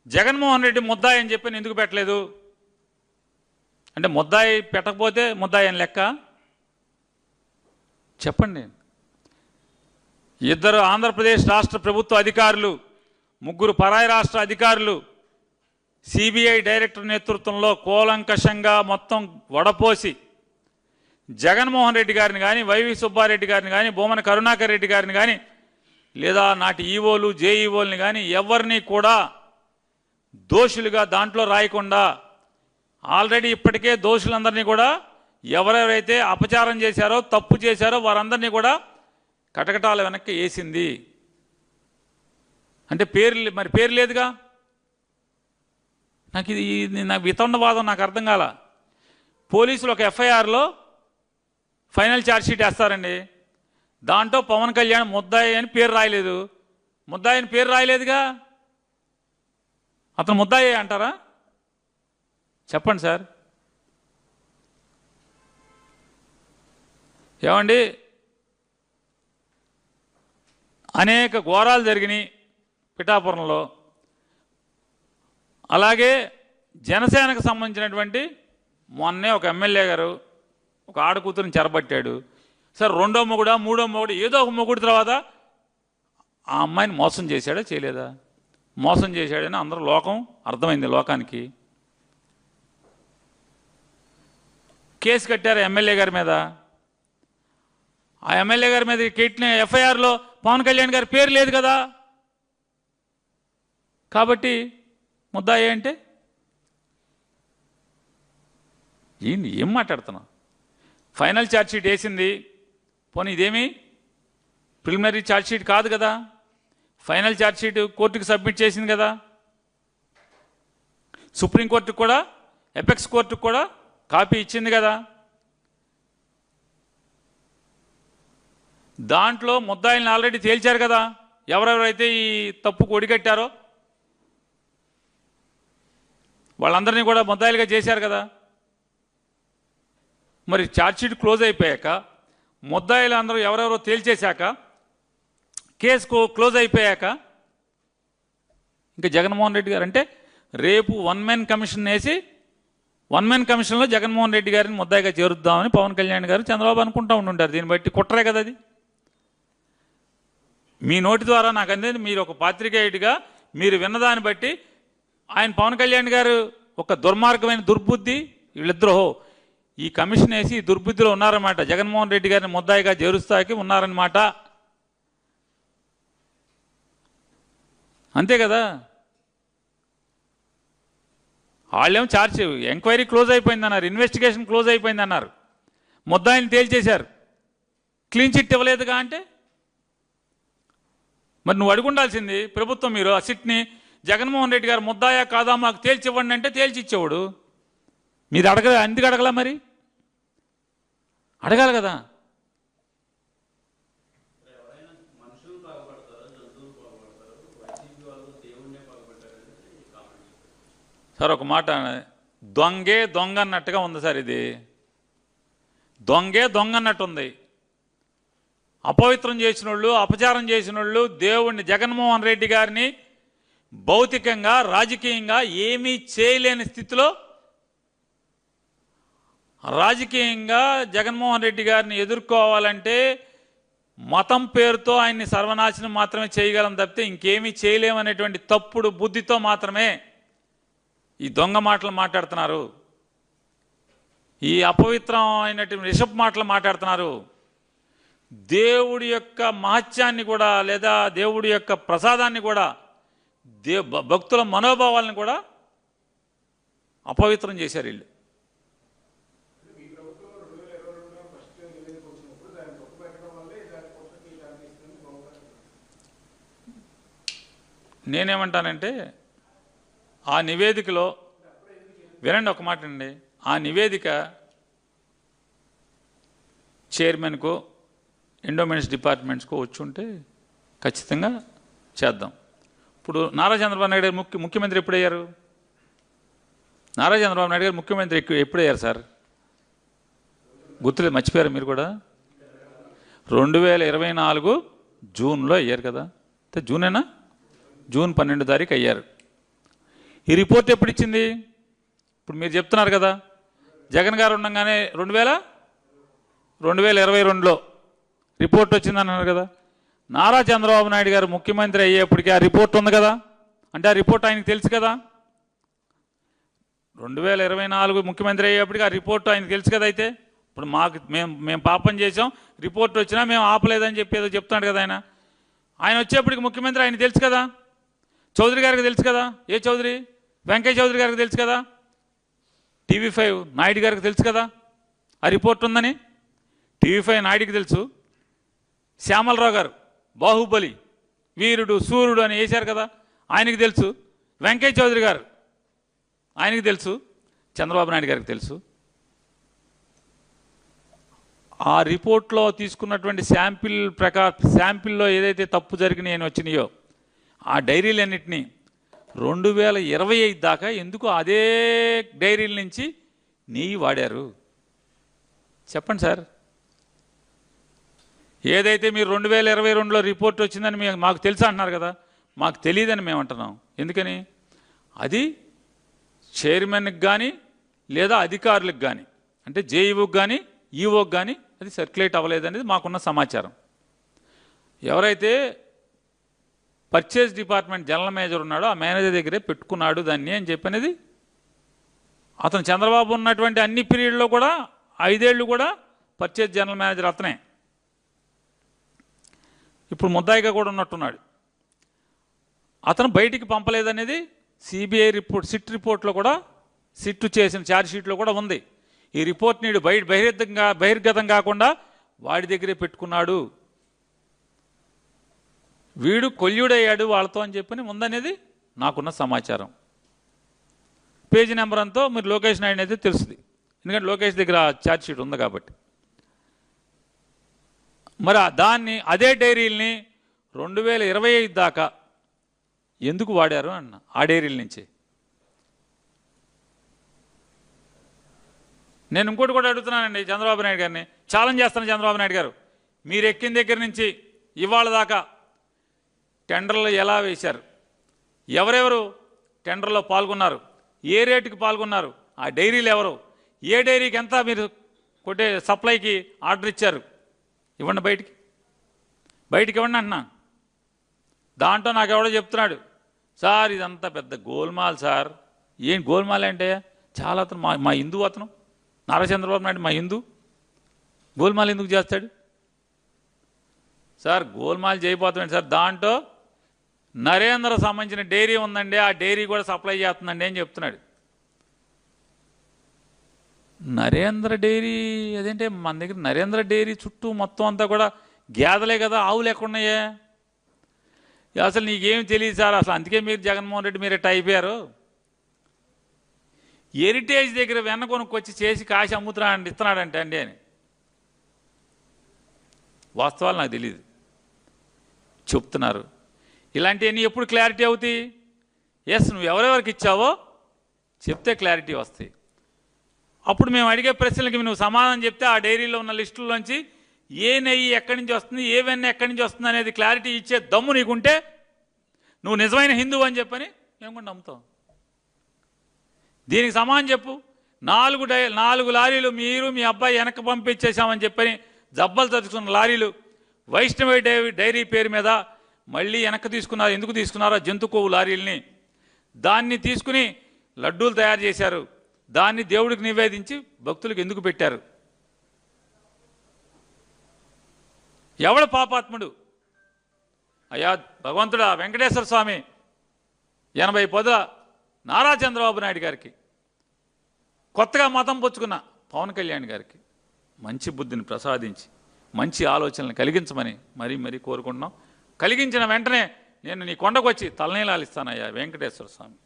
జగన్మోహన్ రెడ్డి ముద్దాయి అని చెప్పి ఎందుకు పెట్టలేదు? అంటే ముద్దాయి పెట్టకపోతే ముద్దాయి అని లెక్క? చెప్పండి. ఇద్దరు ఆంధ్రప్రదేశ్ రాష్ట్ర ప్రభుత్వ అధికారులు, ముగ్గురు పరాయి రాష్ట్ర అధికారులు సిబిఐ డైరెక్టర్ నేతృత్వంలో కూలంకషంగా మొత్తం వడపోసి జగన్మోహన్ రెడ్డి గారిని కానీ, వైవి సుబ్బారెడ్డి గారిని కానీ, బొమ్మన కరుణాకర్ రెడ్డి గారిని కానీ, లేదా నాటి ఈవోలు, జేఈఓల్ని కానీ ఎవరిని కూడా దోషులుగా దాంట్లో రాయకుండా, ఆల్రెడీ ఇప్పటికే దోషులందరినీ కూడా ఎవరెవరైతే అపచారం చేశారో, తప్పు చేశారో వారందరినీ కూడా కటకటాల వెనక్కి వేసింది. అంటే పేరు లేదుగా. నాకు వితండవాదం నాకు అర్థం కాల. పోలీసులు ఒక ఎఫ్ఐఆర్లో ఫైనల్ ఛార్జ్షీట్ వేస్తారండి, దాంట్లో పవన్ కళ్యాణ్ ముద్దాయి అని పేరు రాయలేదు. ముద్దాయి అని పేరు రాయలేదుగా, అతను ముద్దాయి అంటారా? చెప్పండి సార్. ఏమండి, అనేక ఘోరాలు జరిగినాయి పిఠాపురంలో. అలాగే జనసేనకు సంబంధించినటువంటి మొన్నే ఒక ఎమ్మెల్యే గారు ఒక ఆడకూతురిని చెరబట్టాడు. సరే, రెండో మొగుడా, మూడో మొగుడు, ఏదో ఒక మొగుడు తర్వాత ఆ అమ్మాయిని మోసం చేశాడా, చేయలేదా? మోసం చేశాడని అందరూ లోకం అర్థమైంది. లోకానికి కేసు కట్టారు ఎమ్మెల్యే గారి మీద. ఆ ఎమ్మెల్యే గారి మీద కట్టిన ఎఫ్ఐఆర్లో పవన్ కళ్యాణ్ గారి పేరు లేదు కదా. కాబట్టి ముద్దాయి అంటే ఏం మాట్లాడుతున్నావు? ఫైనల్ ఛార్జ్షీట్ వేసింది, పోనీ ఇదేమి ప్రిలిమినరీ ఛార్జ్షీట్ కాదు కదా. ఫైనల్ ఛార్జ్షీట్ కోర్టుకు సబ్మిట్ చేసింది కదా. సుప్రీంకోర్టుకు కూడా, ఎపెక్స్ కోర్టుకు కూడా కాపీ ఇచ్చింది కదా. దాంట్లో ముద్దాయిల్ని ఆల్రెడీ తేల్చారు కదా, ఎవరెవరైతే ఈ తప్పుకు ఒడిగట్టారో వాళ్ళందరినీ కూడా ముద్దాయిలుగా చేశారు కదా. మరి ఛార్జ్షీట్ క్లోజ్ అయిపోయాక, ముద్దాయిలు అందరూ ఎవరెవరో తేల్చేశాక, కేసు క్లోజ్ అయిపోయాక ఇంకా జగన్మోహన్ రెడ్డి గారు అంటే రేపు వన్ మ్యాన్ కమిషన్ వేసి, వన్ మ్యాన్ కమిషన్లో జగన్మోహన్ రెడ్డి గారిని ముద్దాయిగా చేరుద్దామని పవన్ కళ్యాణ్ గారు, చంద్రబాబు అనుకుంటూ ఉంటుంటారు. దీన్ని బట్టి కుట్రే కదా అది. మీ నోటి ద్వారా నాకు అందేది, మీరు ఒక పాత్రికేయుడిగా మీరు విన్నదాన్ని బట్టి ఆయన పవన్ కళ్యాణ్ గారు ఒక దుర్మార్గమైన దుర్బుద్ధి, వీళ్ళిద్దరూ ఈ కమిషన్ వేసి ఈ దుర్బుద్ధిలో ఉన్నారన్నమాట. జగన్మోహన్ రెడ్డి గారిని ముద్దాయిగా చేరుస్తాకి ఉన్నారన్నమాట. అంతే కదా. వాళ్ళేమో ఛార్జ్ ఎంక్వైరీ క్లోజ్ అయిపోయిందన్నారు, ఇన్వెస్టిగేషన్ క్లోజ్ అయిపోయిందన్నారు, ముద్దాయిని తేల్చేశారు, క్లీన్ చిట్ ఇవ్వలేదుగా. అంటే మరి నువ్వు అడుగుండాల్సింది ప్రభుత్వం, మీరు ఆ సిట్ని జగన్మోహన్ రెడ్డి గారు ముద్దాయా కాదా మాకు తేల్చివ్వండి అంటే తేల్చిచ్చేవాడు. మీరు ఎందుకు అడగలా? మరి అడగాలి కదా. సార్ ఒక మాట, దొంగే దొంగ అన్నట్టుగా ఉంది సార్. ఇది దొంగే దొంగ అన్నట్టు ఉంది. అపవిత్రం చేసిన వాళ్ళు, అపచారం చేసిన వాళ్ళు, దేవుణ్ణి జగన్మోహన్ రెడ్డి గారిని భౌతికంగా రాజకీయంగా ఏమీ చేయలేని స్థితిలో, రాజకీయంగా జగన్మోహన్ రెడ్డి గారిని ఎదుర్కోవాలంటే మతం పేరుతో ఆయన్ని సర్వనాశనం మాత్రమే చేయగలం తప్పితే ఇంకేమీ చేయలేమనేటువంటి తప్పుడు బుద్ధితో మాత్రమే ఈ దొంగ మాటలు మాట్లాడుతున్నారు, ఈ అపవిత్రం అయినటువంటి రిషబ్ మాటలు మాట్లాడుతున్నారు. దేవుడి యొక్క మహత్యాన్ని కూడా, లేదా దేవుడి యొక్క ప్రసాదాన్ని కూడా, భక్తుల మనోభావాలను కూడా అపవిత్రం చేశారు వీళ్ళు. నేనేమంటానంటే ఆ నివేదికలో, వినండి ఒక మాట అండి, ఆ నివేదిక చైర్మన్కో ఎండోమెంట్స్ డిపార్ట్మెంట్స్కో వచ్చి ఉంటే ఖచ్చితంగా చేద్దాం. ఇప్పుడు నారా చంద్రబాబు నాయుడు గారు ముఖ్యమంత్రి ఎప్పుడయ్యారు? నారా చంద్రబాబు నాయుడు గారు ముఖ్యమంత్రి ఎప్పుడయ్యారు సార్? గుర్తులేదు, మర్చిపోయారు మీరు కూడా. 2024 జూన్లో అయ్యారు కదా. జూనేనా? జూన్ 12 తారీఖు అయ్యారు. ఈ రిపోర్ట్ ఎప్పుడు ఇచ్చింది? ఇప్పుడు మీరు చెప్తున్నారు కదా, జగన్ గారు ఉండగానే 2022లో రిపోర్ట్ వచ్చిందని అన్నారు కదా. నారా చంద్రబాబు నాయుడు గారు ముఖ్యమంత్రి అయ్యేప్పటికీ ఆ రిపోర్ట్ ఉంది కదా. అంటే ఆ రిపోర్ట్ ఆయనకు తెలుసు కదా. 2024 ముఖ్యమంత్రి అయ్యేప్పటికీ ఆ రిపోర్ట్ ఆయనకు తెలుసు కదా. అయితే ఇప్పుడు మేము పాపం చేసాం, రిపోర్ట్ వచ్చినా మేము ఆపలేదని చెప్పి ఏదో చెప్తున్నాడు కదా ఆయన. ఆయన వచ్చేప్పటికి ముఖ్యమంత్రి ఆయన తెలుసు కదా. చౌదరి గారికి తెలుసు కదా. ఏ చౌదరి? వెంకయ్య చౌదరి గారికి తెలుసు కదా. TV5 నాయుడు గారికి తెలుసు కదా ఆ రిపోర్ట్ ఉందని. TV5 నాయుడికి తెలుసు. శ్యామలరావు గారు బాహుబలి, వీరుడు, సూర్యుడు అని వేశారు కదా, ఆయనకి తెలుసు. వెంకయ్య చౌదరి గారు ఆయనకి తెలుసు. చంద్రబాబు నాయుడు గారికి తెలుసు. ఆ రిపోర్ట్లో తీసుకున్నటువంటి శాంపిల్లో ఏదైతే తప్పు జరిగినాయని వచ్చినాయో ఆ డైరీలన్నింటినీ 2025 దాకా ఎందుకు అదే డైరీల నుంచి నెయ్యి వాడారు? చెప్పండి సార్. ఏదైతే మీరు 2022లో రిపోర్ట్ వచ్చిందని మాకు తెలుసా అంటున్నారు కదా, మాకు తెలియదని మేము అంటున్నాం. ఎందుకని? అది చైర్మన్కి కానీ లేదా అధికారులకు కానీ, అంటే జేఈఓకి కానీ ఈఓకి కానీ అది సర్క్యులేట్ అవ్వలేదనేది మాకున్న సమాచారం. ఎవరైతే పర్చేజ్ డిపార్ట్మెంట్ జనరల్ మేనేజర్ ఉన్నాడో ఆ మేనేజర్ దగ్గరే పెట్టుకున్నాడు దాన్ని అని చెప్పనేది అతను. చంద్రబాబు ఉన్నటువంటి అన్ని పీరియడ్లో కూడా 5 ఏళ్ళు కూడా పర్చేజ్ జనరల్ మేనేజర్ అతనే. ఇప్పుడు ముద్దాయిగా కూడా ఉన్నట్టున్నాడు. అతను బయటికి పంపలేదనేది సిబిఐ రిపోర్ట్, సిట్ రిపోర్ట్లో కూడా, సిట్ చేసిన ఛార్జ్ షీట్లో కూడా ఉంది. ఈ రిపోర్ట్ నీడు బహిర్గతం కాకుండా వాడి దగ్గరే పెట్టుకున్నాడు, వీడు కొల్యుడయ్యాడు వాళ్ళతో అని చెప్పని ఉందనేది నాకున్న సమాచారం. పేజీ నెంబర్ అంతా మీరు లోకేష్ నాయుడు అయితే తెలుస్తుంది, ఎందుకంటే లోకేష్ దగ్గర ఛార్జ్ షీట్ ఉంది కాబట్టి. మరి అదే డైరీల్ని 2025 దాకా ఎందుకు వాడారు అన్న ఆ డైరీల నుంచి. నేను ఇంకోటి కూడా అడుగుతున్నానండి చంద్రబాబు నాయుడు గారిని, ఛాలెంజ్ చేస్తాను. చంద్రబాబు నాయుడు గారు, మీరు ఎక్కిన దగ్గర నుంచి ఇవాళ దాకా టెండర్లు ఎలా వేశారు, ఎవరెవరు టెండర్లో పాల్గొన్నారు, ఏ రేటుకి పాల్గొన్నారు, ఆ డైరీలు ఎవరు, ఏ డైరీకి ఎంత మీరు సప్లైకి ఆర్డర్ ఇచ్చారు, ఇవ్వండి బయటికి ఇవ్వండి అంటున్నా. దాంట్లో నాకు ఎవడో చెప్తున్నాడు, సార్ ఇదంతా పెద్ద గోల్మాల్ సార్. ఏం గోల్మాల్ అంటే? చాలా అతను మా హిందూ అతను నారా చంద్రబాబు నాయుడు మా హిందూ గోల్మాల్ ఎందుకు చేస్తాడు సార్? గోల్మాల్ చేయబోతున్నాడు సార్. దాంట్లో నరేంద్ర సంబంధించిన డైరీ ఉందండి, ఆ డైరీ కూడా సప్లై చేస్తుందండి అని చెప్తున్నాడు. నరేంద్ర డైరీ అదేంటే మన దగ్గర నరేంద్ర డైరీ చుట్టూ మొత్తం అంతా కూడా గేదెలే కదా, ఆవులు ఎక్కడున్నాయే? అసలు నీకేం తెలియదు సార్. అసలు అందుకే మీరు జగన్మోహన్ రెడ్డి మీరు ఎట్లా అయిపోయారు. హెరిటేజ్ దగ్గర వెన్న కొనుక్కొచ్చి చేసి కాసి అమ్ముతున్నాడు ఇస్తున్నాడంటే అండి అని వాస్తవాలు నాకు తెలియదు చెప్తున్నారు. ఇలాంటివన్నీ ఎప్పుడు క్లారిటీ అవుతాయి? ఎస్, నువ్వు ఎవరెవరికి ఇచ్చావో చెప్తే క్లారిటీ వస్తాయి. అప్పుడు మేము అడిగే ప్రశ్నలకి నువ్వు సమాధానం చెప్తే ఆ డైరీలో ఉన్న లిస్టుల్లోంచి ఏ నెయ్యి ఎక్కడి నుంచి వస్తుంది, ఏ వెన్న ఎక్కడి నుంచి వస్తుంది అనేది క్లారిటీ ఇచ్చే దమ్ము నీకుంటే నువ్వు నిజమైన హిందువు అని చెప్పని మేము కూడా నమ్ముతాం. దీనికి సమాధానం చెప్పు. 4 లారీలు మీరు మీ అబ్బాయి వెనక్కి పంపించేశామని చెప్పని జబ్బలు తరుచుకున్న లారీలు వైష్ణవి డైరీ పేరు మీద మళ్ళీ వెనక్కి తీసుకున్నారు. ఎందుకు తీసుకున్నారో జంతు కొవ్వు లారీలని దాన్ని తీసుకుని లడ్డూలు తయారు చేశారు. దాన్ని దేవుడికి నివేదించి భక్తులకు ఎందుకు పెట్టారు? ఎవడు పాపాత్ముడు? అయ్యా భగవంతుడా వెంకటేశ్వర స్వామి 80 పదుల నారా చంద్రబాబు నాయుడు గారికి, కొత్తగా మతం పుచ్చుకున్న పవన్ కళ్యాణ్ గారికి మంచి బుద్ధిని ప్రసాదించి మంచి ఆలోచనలు కలిగించమని మరీ కోరుకుంటున్నాం. కలిగించిన వెంటనే నేను నీ కొండకు వచ్చి తలనీలాలు ఇస్తానయ్యా వెంకటేశ్వర స్వామి.